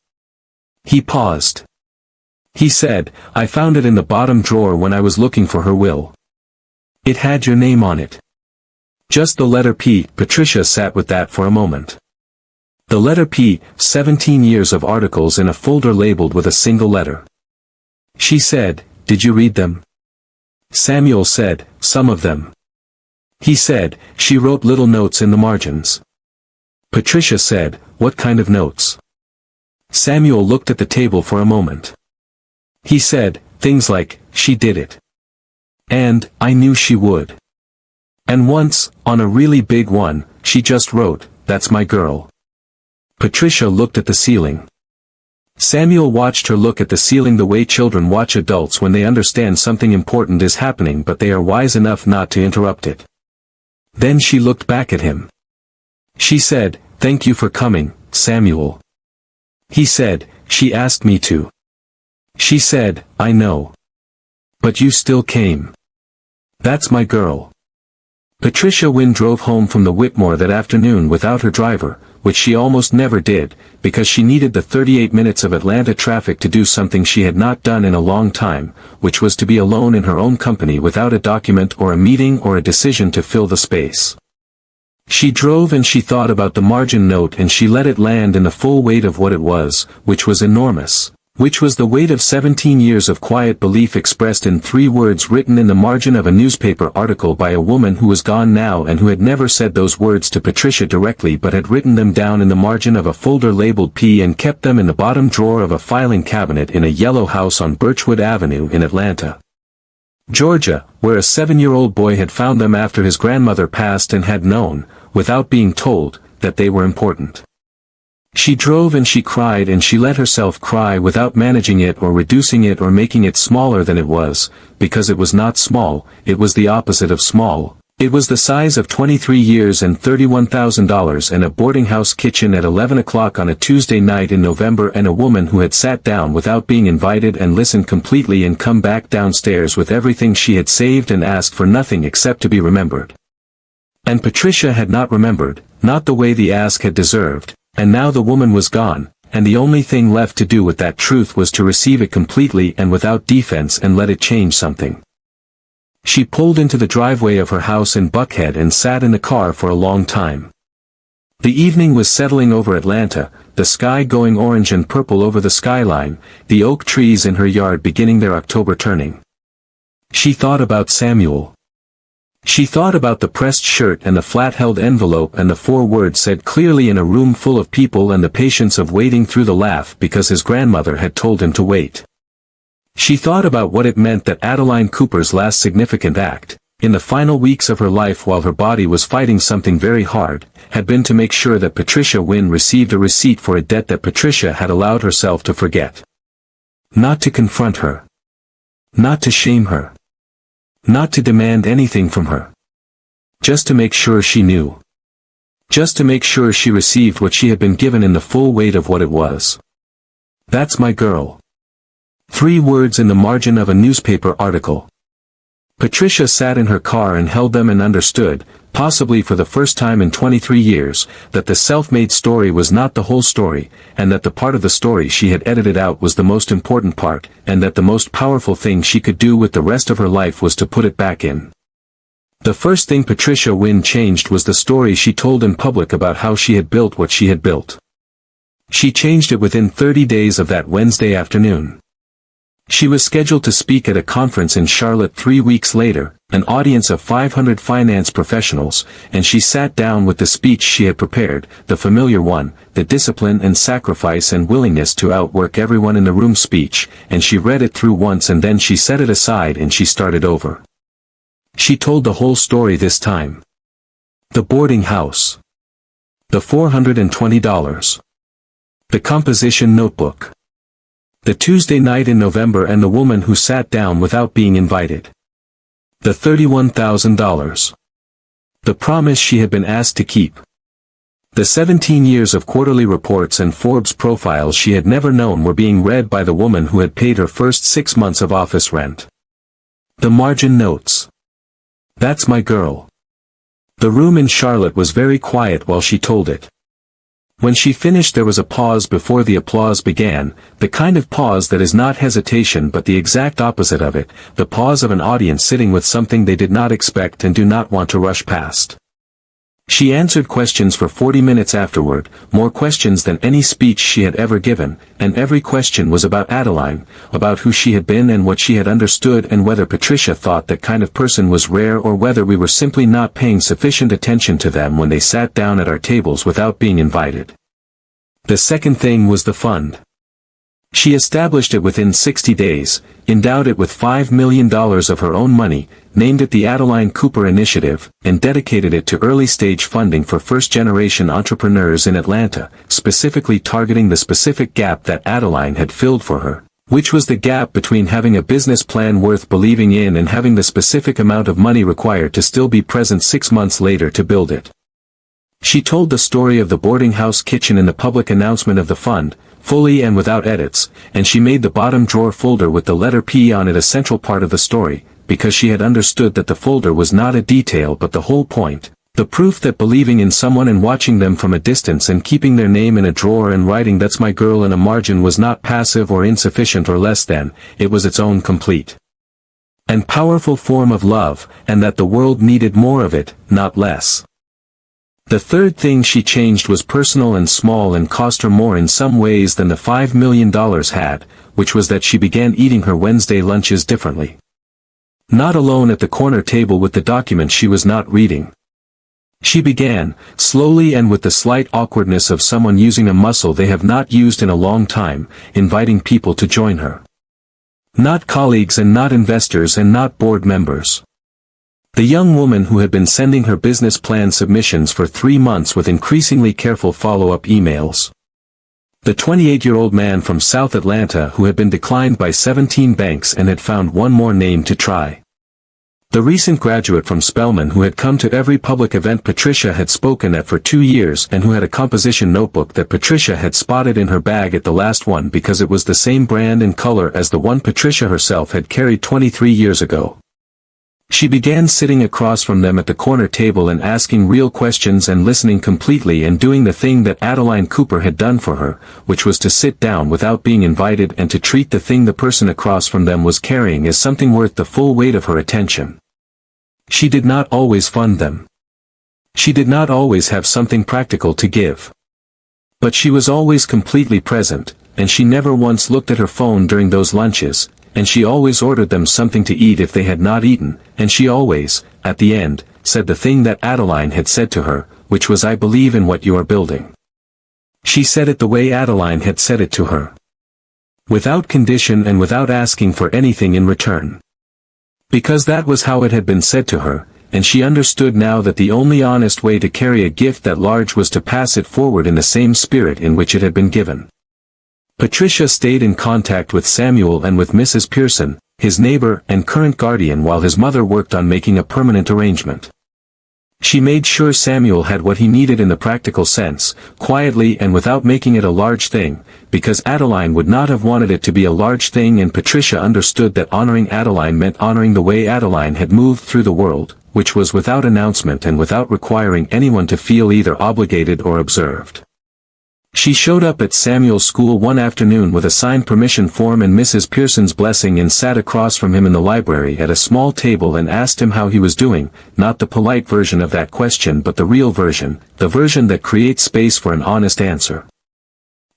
S1: He paused. He said, "I found it in the bottom drawer when I was looking for her will. It had your name on it. Just the letter P." Patricia sat with that for a moment. The letter P, 17 years of articles in a folder labeled with a single letter. She said, "Did you read them?" Samuel said, some of them. He said, she wrote little notes in the margins. Patricia said, what kind of notes? Samuel looked at the table for a moment. He said, things like, she did it. And, I knew she would. And once, on a really big one, she just wrote, that's my girl. Patricia looked at the ceiling. Samuel watched her look at the ceiling the way children watch adults when they understand something important is happening but they are wise enough not to interrupt it. Then she looked back at him. She said, thank you for coming, Samuel. He said, she asked me to. She said, I know. But you still came. That's my girl. Patricia Wynne drove home from the Whitmore that afternoon without her driver, which she almost never did, because she needed the 38 minutes of Atlanta traffic to do something she had not done in a long time, which was to be alone in her own company without a document or a meeting or a decision to fill the space. She drove and she thought about the margin note and she let it land in the full weight of what it was, which was enormous. Which was the weight of 17 years of quiet belief expressed in 3 words written in the margin of a newspaper article by a woman who was gone now and who had never said those words to Patricia directly but had written them down in the margin of a folder labeled P and kept them in the bottom drawer of a filing cabinet in a yellow house on Birchwood Avenue in Atlanta, Georgia, where a 7-year-old boy had found them after his grandmother passed and had known, without being told, that they were important. She drove and she cried and she let herself cry without managing it or reducing it or making it smaller than it was, because it was not small, it was the opposite of small. It was the size of 23 years and $31,000 and a boarding house kitchen at 11 o'clock on a Tuesday night in November and a woman who had sat down without being invited and listened completely and come back downstairs with everything she had saved and asked for nothing except to be remembered. And Patricia had not remembered, not the way the ask had deserved. And now the woman was gone, and the only thing left to do with that truth was to receive it completely and without defense and let it change something. She pulled into the driveway of her house in Buckhead and sat in the car for a long time. The evening was settling over Atlanta, the sky going orange and purple over the skyline, the oak trees in her yard beginning their October turning. She thought about Samuel. She thought about the pressed shirt and the flat-held envelope and the 4 words said clearly in a room full of people and the patience of waiting through the laugh because his grandmother had told him to wait. She thought about what it meant that Adeline Cooper's last significant act, in the final weeks of her life while her body was fighting something very hard, had been to make sure that Patricia Wynne received a receipt for a debt that Patricia had allowed herself to forget. Not to confront her. Not to shame her. Not to demand anything from her. Just to make sure she knew. Just to make sure she received what she had been given in the full weight of what it was. That's my girl. 3 words in the margin of a newspaper article. Patricia sat in her car and held them and understood, possibly for the first time in 23 years, that the self-made story was not the whole story, and that the part of the story she had edited out was the most important part, and that the most powerful thing she could do with the rest of her life was to put it back in. The first thing Patricia Wynne changed was the story she told in public about how she had built what she had built. She changed it within 30 days of that Wednesday afternoon. She was scheduled to speak at a conference in Charlotte 3 weeks later, an audience of 500 finance professionals, and she sat down with the speech she had prepared, the familiar one, the discipline and sacrifice and willingness to outwork everyone in the room speech, and she read it through once and then she set it aside and she started over. She told the whole story this time. The boarding house. The $420. The composition notebook. The Tuesday night in November and the woman who sat down without being invited. The $31,000. The promise she had been asked to keep. The 17 years of quarterly reports and Forbes profiles she had never known were being read by the woman who had paid her first 6 months of office rent. The margin notes. That's my girl. The room in Charlotte was very quiet while she told it. When she finished there was a pause before the applause began, the kind of pause that is not hesitation but the exact opposite of it, the pause of an audience sitting with something they did not expect and do not want to rush past. She answered questions for 40 minutes afterward, more questions than any speech she had ever given, and every question was about Adeline, about who she had been and what she had understood and whether Patricia thought that kind of person was rare or whether we were simply not paying sufficient attention to them when they sat down at our tables without being invited. The second thing was the fund. She established it within 60 days, endowed it with $5 million of her own money, named it the Adeline Cooper Initiative, and dedicated it to early-stage funding for first-generation entrepreneurs in Atlanta, specifically targeting the specific gap that Adeline had filled for her, which was the gap between having a business plan worth believing in and having the specific amount of money required to still be present 6 months later to build it. She told the story of the boarding house kitchen in the public announcement of the fund, fully and without edits, and she made the bottom drawer folder with the letter P on it a central part of the story, because she had understood that the folder was not a detail but the whole point, the proof that believing in someone and watching them from a distance and keeping their name in a drawer and writing "That's my girl" in a margin was not passive or insufficient or less than, it was its own complete and powerful form of love, and that the world needed more of it, not less. The third thing she changed was personal and small and cost her more in some ways than the $5 million had, which was that she began eating her Wednesday lunches differently. Not alone at the corner table with the document she was not reading. She began, slowly and with the slight awkwardness of someone using a muscle they have not used in a long time, inviting people to join her. Not colleagues and not investors and not board members. The young woman who had been sending her business plan submissions for 3 months with increasingly careful follow-up emails. The 28-year-old man from South Atlanta who had been declined by 17 banks and had found one more name to try. The recent graduate from Spelman who had come to every public event Patricia had spoken at for 2 years and who had a composition notebook that Patricia had spotted in her bag at the last one because it was the same brand and color as the one Patricia herself had carried 23 years ago. She began sitting across from them at the corner table and asking real questions and listening completely and doing the thing that Adeline Cooper had done for her, which was to sit down without being invited and to treat the thing the person across from them was carrying as something worth the full weight of her attention. She did not always fund them. She did not always have something practical to give. But she was always completely present, and she never once looked at her phone during those lunches, and she always ordered them something to eat if they had not eaten, and she always, at the end, said the thing that Adeline had said to her, which was "I believe in what you are building." She said it the way Adeline had said it to her. Without condition and without asking for anything in return. Because that was how it had been said to her, and she understood now that the only honest way to carry a gift that large was to pass it forward in the same spirit in which it had been given. Patricia stayed in contact with Samuel and with Mrs. Pearson, his neighbor and current guardian, while his mother worked on making a permanent arrangement. She made sure Samuel had what he needed in the practical sense, quietly and without making it a large thing, because Adeline would not have wanted it to be a large thing, and Patricia understood that honoring Adeline meant honoring the way Adeline had moved through the world, which was without announcement and without requiring anyone to feel either obligated or observed. She showed up at Samuel's school one afternoon with a signed permission form and Mrs. Pearson's blessing and sat across from him in the library at a small table and asked him how he was doing, not the polite version of that question but the real version, the version that creates space for an honest answer.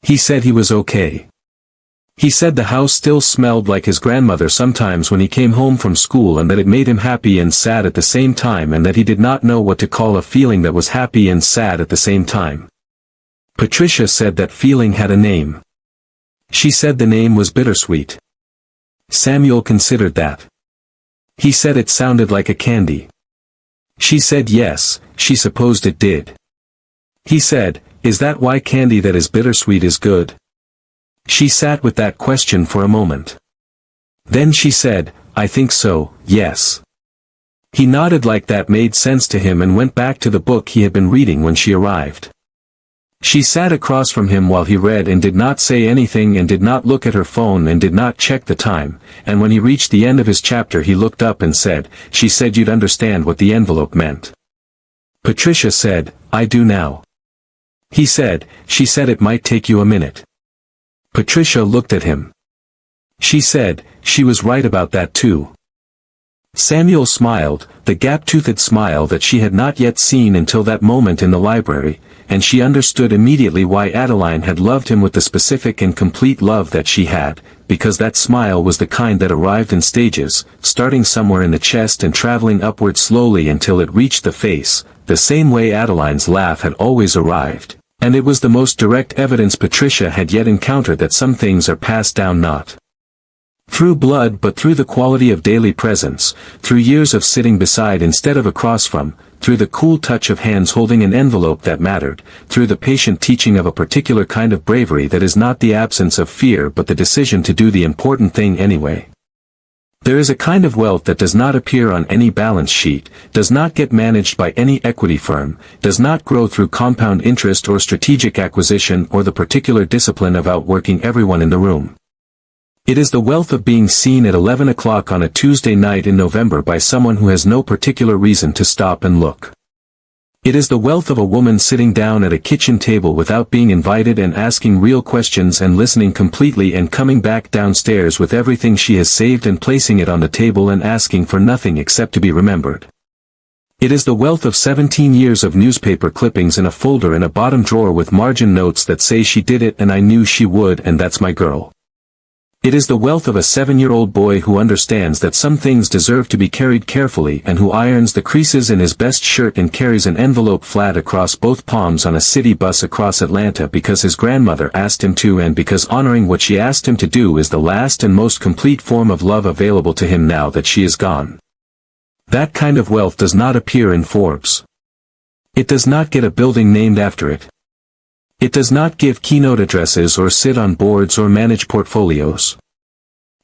S1: He said he was okay. He said the house still smelled like his grandmother sometimes when he came home from school, and that it made him happy and sad at the same time, and that he did not know what to call a feeling that was happy and sad at the same time. Patricia said that feeling had a name. She said the name was bittersweet. Samuel considered that. He said it sounded like a candy. She said yes, she supposed it did. He said, "Is that why candy that is bittersweet is good?" She sat with that question for a moment. Then she said, "I think so, yes." He nodded like that made sense to him and went back to the book he had been reading when she arrived. She sat across from him while he read and did not say anything and did not look at her phone and did not check the time, and when he reached the end of his chapter he looked up and said, "She said you'd understand what the envelope meant." Patricia said, "I do now." He said, "She said it might take you a minute." Patricia looked at him. She said, "She was right about that too." Samuel smiled, the gap-toothed smile that she had not yet seen until that moment in the library, and she understood immediately why Adeline had loved him with the specific and complete love that she had, because that smile was the kind that arrived in stages, starting somewhere in the chest and traveling upward slowly until it reached the face, the same way Adeline's laugh had always arrived, and it was the most direct evidence Patricia had yet encountered that some things are passed down not through blood but through the quality of daily presence, through years of sitting beside instead of across from, through the cool touch of hands holding an envelope that mattered, through the patient teaching of a particular kind of bravery that is not the absence of fear but the decision to do the important thing anyway. There is a kind of wealth that does not appear on any balance sheet, does not get managed by any equity firm, does not grow through compound interest or strategic acquisition or the particular discipline of outworking everyone in the room. It is the wealth of being seen at 11 o'clock on a Tuesday night in November by someone who has no particular reason to stop and look. It is the wealth of a woman sitting down at a kitchen table without being invited and asking real questions and listening completely and coming back downstairs with everything she has saved and placing it on the table and asking for nothing except to be remembered. It is the wealth of 17 years of newspaper clippings in a folder in a bottom drawer with margin notes that say she did it and I knew she would and that's my girl. It is the wealth of a 7-year-old boy who understands that some things deserve to be carried carefully and who irons the creases in his best shirt and carries an envelope flat across both palms on a city bus across Atlanta because his grandmother asked him to and because honoring what she asked him to do is the last and most complete form of love available to him now that she is gone. That kind of wealth does not appear in Forbes. It does not get a building named after it. It does not give keynote addresses or sit on boards or manage portfolios.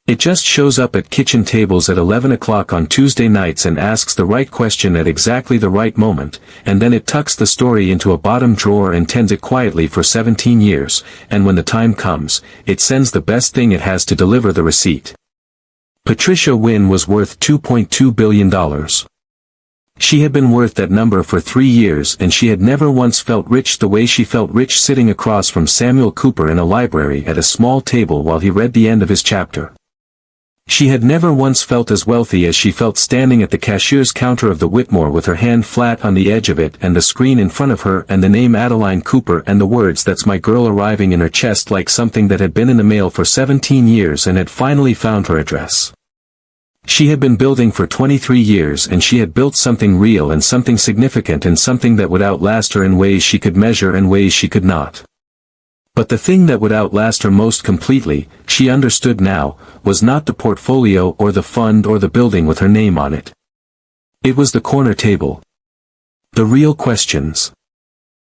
S1: It just shows up at kitchen tables at 11 o'clock on Tuesday nights and asks the right question at exactly the right moment, and then it tucks the story into a bottom drawer and tends it quietly for 17 years, and when the time comes, it sends the best thing it has to deliver the receipt. Patricia Wynne was worth $2.2 billion. She had been worth that number for 3 years and she had never once felt rich the way she felt rich sitting across from Samuel Cooper in a library at a small table while he read the end of his chapter. She had never once felt as wealthy as she felt standing at the cashier's counter of the Whitmore with her hand flat on the edge of it and the screen in front of her and the name Adeline Cooper and the words "That's my girl" arriving in her chest like something that had been in the mail for 17 years and had finally found her address. She had been building for 23 years and she had built something real and something significant and something that would outlast her in ways she could measure and ways she could not. But the thing that would outlast her most completely, she understood now, was not the portfolio or the fund or the building with her name on it. It was the corner table. The real questions.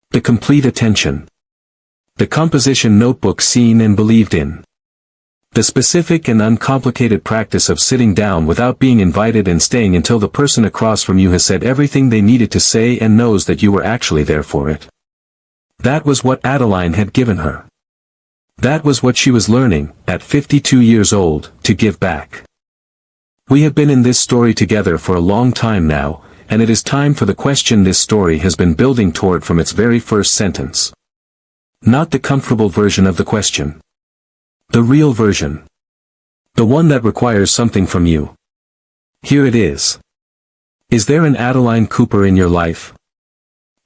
S1: The complete attention. The composition notebook seen and believed in. The specific and uncomplicated practice of sitting down without being invited and staying until the person across from you has said everything they needed to say and knows that you were actually there for it. That was what Adeline had given her. That was what she was learning, at 52 years old, to give back. We have been in this story together for a long time now, and it is time for the question this story has been building toward from its very first sentence. Not the comfortable version of the question. The real version. The one that requires something from you. Here it is. Is there an Adeline Cooper in your life?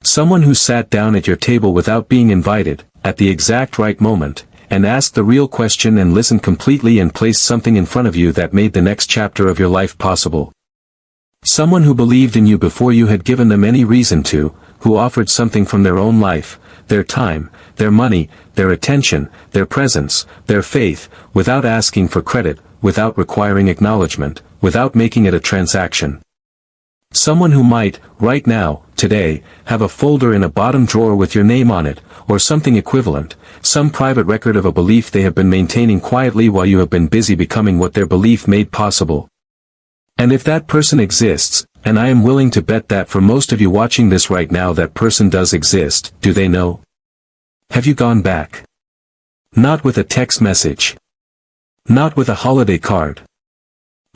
S1: Someone who sat down at your table without being invited, at the exact right moment, and asked the real question and listened completely and placed something in front of you that made the next chapter of your life possible. Someone who believed in you before you had given them any reason to, who offered something from their own life, their time, their money, their attention, their presence, their faith, without asking for credit, without requiring acknowledgement, without making it a transaction. Someone who might, right now, today, have a folder in a bottom drawer with your name on it, or something equivalent, some private record of a belief they have been maintaining quietly while you have been busy becoming what their belief made possible. And if that person exists, and I am willing to bet that for most of you watching this right now that person does exist, do they know? Have you gone back? Not with a text message. Not with a holiday card.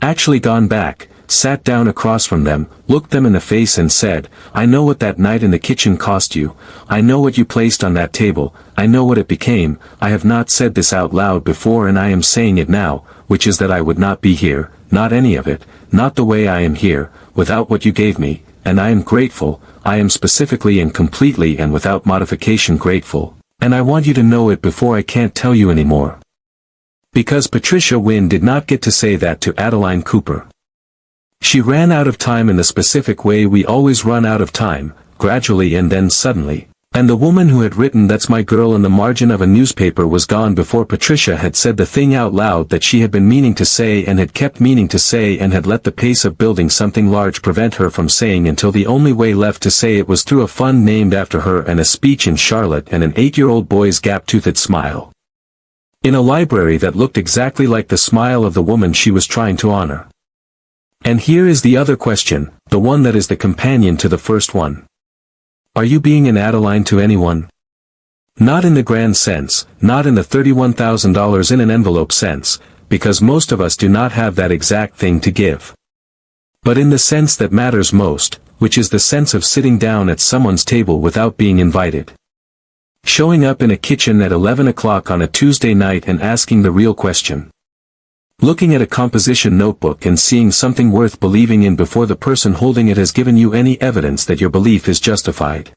S1: Actually gone back, sat down across from them, looked them in the face and said, I know what that night in the kitchen cost you, I know what you placed on that table, I know what it became, I have not said this out loud before and I am saying it now, which is that I would not be here, not any of it, not the way I am here, without what you gave me, and I am grateful, I am specifically and completely and without modification grateful, and I want you to know it before I can't tell you anymore. Because Patricia Wynne did not get to say that to Adeline Cooper. She ran out of time in the specific way we always run out of time, gradually and then suddenly. And the woman who had written "That's my girl" in the margin of a newspaper was gone before Patricia had said the thing out loud that she had been meaning to say and had kept meaning to say and had let the pace of building something large prevent her from saying until the only way left to say it was through a fund named after her and a speech in Charlotte and an 8-year-old boy's gap-toothed smile. In a library that looked exactly like the smile of the woman she was trying to honor. And here is the other question, the one that is the companion to the first one. Are you being an Adeline to anyone? Not in the grand sense, not in the $31,000 in an envelope sense, because most of us do not have that exact thing to give. But in the sense that matters most, which is the sense of sitting down at someone's table without being invited. Showing up in a kitchen at 11 o'clock on a Tuesday night and asking the real question. Looking at a composition notebook and seeing something worth believing in before the person holding it has given you any evidence that your belief is justified.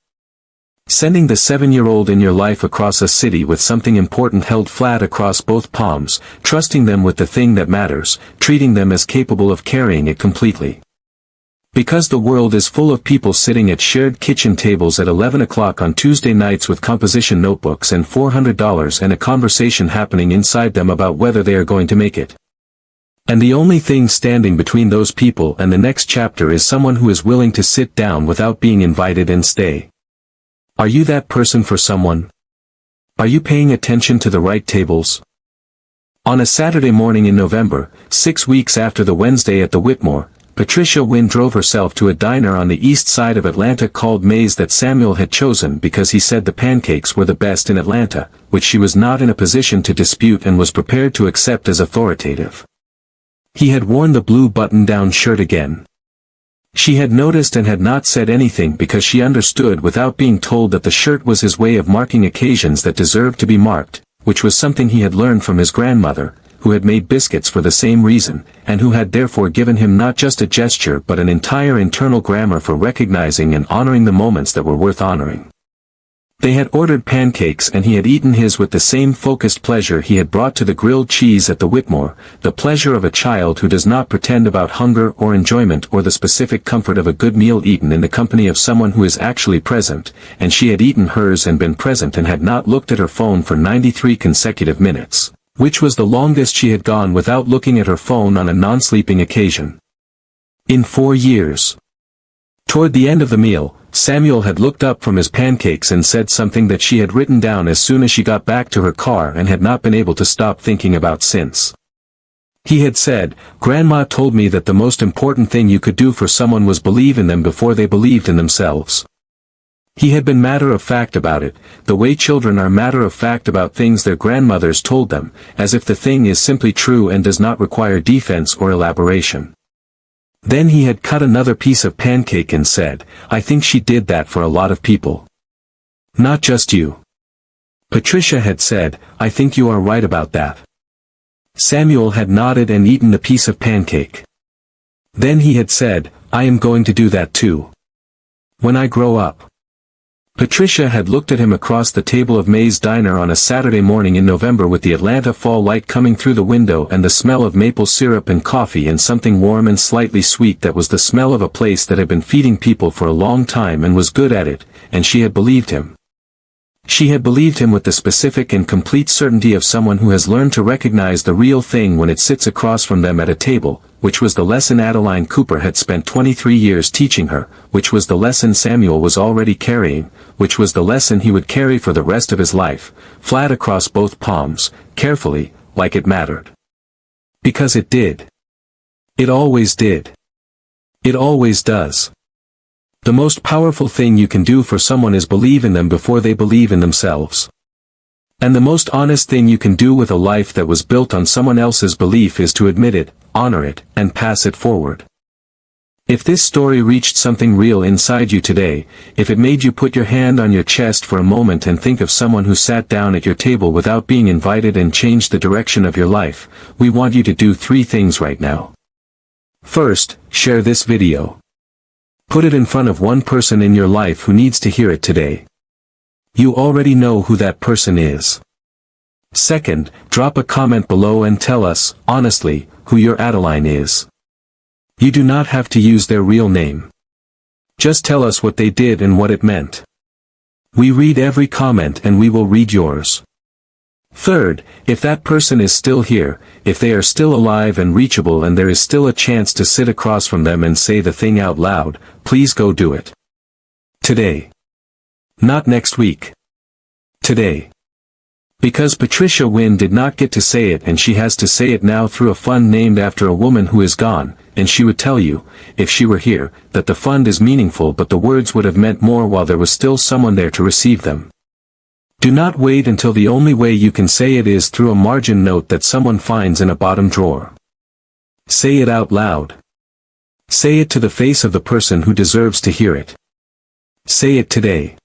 S1: Sending the 7-year-old in your life across a city with something important held flat across both palms, trusting them with the thing that matters, treating them as capable of carrying it completely. Because the world is full of people sitting at shared kitchen tables at 11 o'clock on Tuesday nights with composition notebooks and $400 and a conversation happening inside them about whether they are going to make it. And the only thing standing between those people and the next chapter is someone who is willing to sit down without being invited and stay. Are you that person for someone? Are you paying attention to the right tables? On a Saturday morning in November, 6 weeks after the Wednesday at the Whitmore, Patricia Wynne drove herself to a diner on the east side of Atlanta called May's that Samuel had chosen because he said the pancakes were the best in Atlanta, which she was not in a position to dispute and was prepared to accept as authoritative. He had worn the blue button-down shirt again. She had noticed and had not said anything because she understood without being told that the shirt was his way of marking occasions that deserved to be marked, which was something he had learned from his grandmother, who had made biscuits for the same reason, and who had therefore given him not just a gesture but an entire internal grammar for recognizing and honoring the moments that were worth honoring. They had ordered pancakes and he had eaten his with the same focused pleasure he had brought to the grilled cheese at the Whitmore, the pleasure of a child who does not pretend about hunger or enjoyment or the specific comfort of a good meal eaten in the company of someone who is actually present, and she had eaten hers and been present and had not looked at her phone for 93 consecutive minutes, which was the longest she had gone without looking at her phone on a non-sleeping occasion. In 4 years. Toward the end of the meal, Samuel had looked up from his pancakes and said something that she had written down as soon as she got back to her car and had not been able to stop thinking about since. He had said, "Grandma told me that the most important thing you could do for someone was believe in them before they believed in themselves." He had been matter-of-fact about it, the way children are matter-of-fact about things their grandmothers told them, as if the thing is simply true and does not require defense or elaboration. Then he had cut another piece of pancake and said, "I think she did that for a lot of people. Not just you." Patricia had said, "I think you are right about that." Samuel had nodded and eaten the piece of pancake. Then he had said, "I am going to do that too. When I grow up." Patricia had looked at him across the table of May's diner on a Saturday morning in November with the Atlanta fall light coming through the window and the smell of maple syrup and coffee and something warm and slightly sweet that was the smell of a place that had been feeding people for a long time and was good at it, and she had believed him. She had believed him with the specific and complete certainty of someone who has learned to recognize the real thing when it sits across from them at a table, which was the lesson Adeline Cooper had spent 23 years teaching her, which was the lesson Samuel was already carrying, which was the lesson he would carry for the rest of his life, flat across both palms, carefully, like it mattered. Because it did. It always did. It always does. The most powerful thing you can do for someone is believe in them before they believe in themselves. And the most honest thing you can do with a life that was built on someone else's belief is to admit it, honor it, and pass it forward. If this story reached something real inside you today, if it made you put your hand on your chest for a moment and think of someone who sat down at your table without being invited and changed the direction of your life, we want you to do 3 things right now. First, share this video. Put it in front of one person in your life who needs to hear it today. You already know who that person is. Second, drop a comment below and tell us, honestly, who your Adeline is. You do not have to use their real name. Just tell us what they did and what it meant. We read every comment and we will read yours. Third, if that person is still here, if they are still alive and reachable and there is still a chance to sit across from them and say the thing out loud, please go do it. Today. Not next week. Today. Because Patricia Wynne did not get to say it and she has to say it now through a fund named after a woman who is gone, and she would tell you, if she were here, that the fund is meaningful but the words would have meant more while there was still someone there to receive them. Do not wait until the only way you can say it is through a margin note that someone finds in a bottom drawer. Say it out loud. Say it to the face of the person who deserves to hear it. Say it today.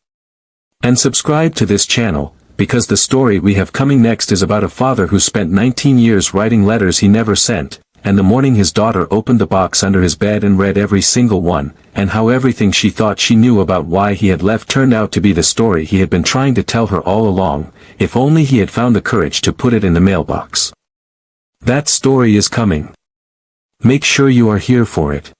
S1: And subscribe to this channel, because the story we have coming next is about a father who spent 19 years writing letters he never sent, and the morning his daughter opened the box under his bed and read every single one, and how everything she thought she knew about why he had left turned out to be the story he had been trying to tell her all along, if only he had found the courage to put it in the mailbox. That story is coming. Make sure you are here for it.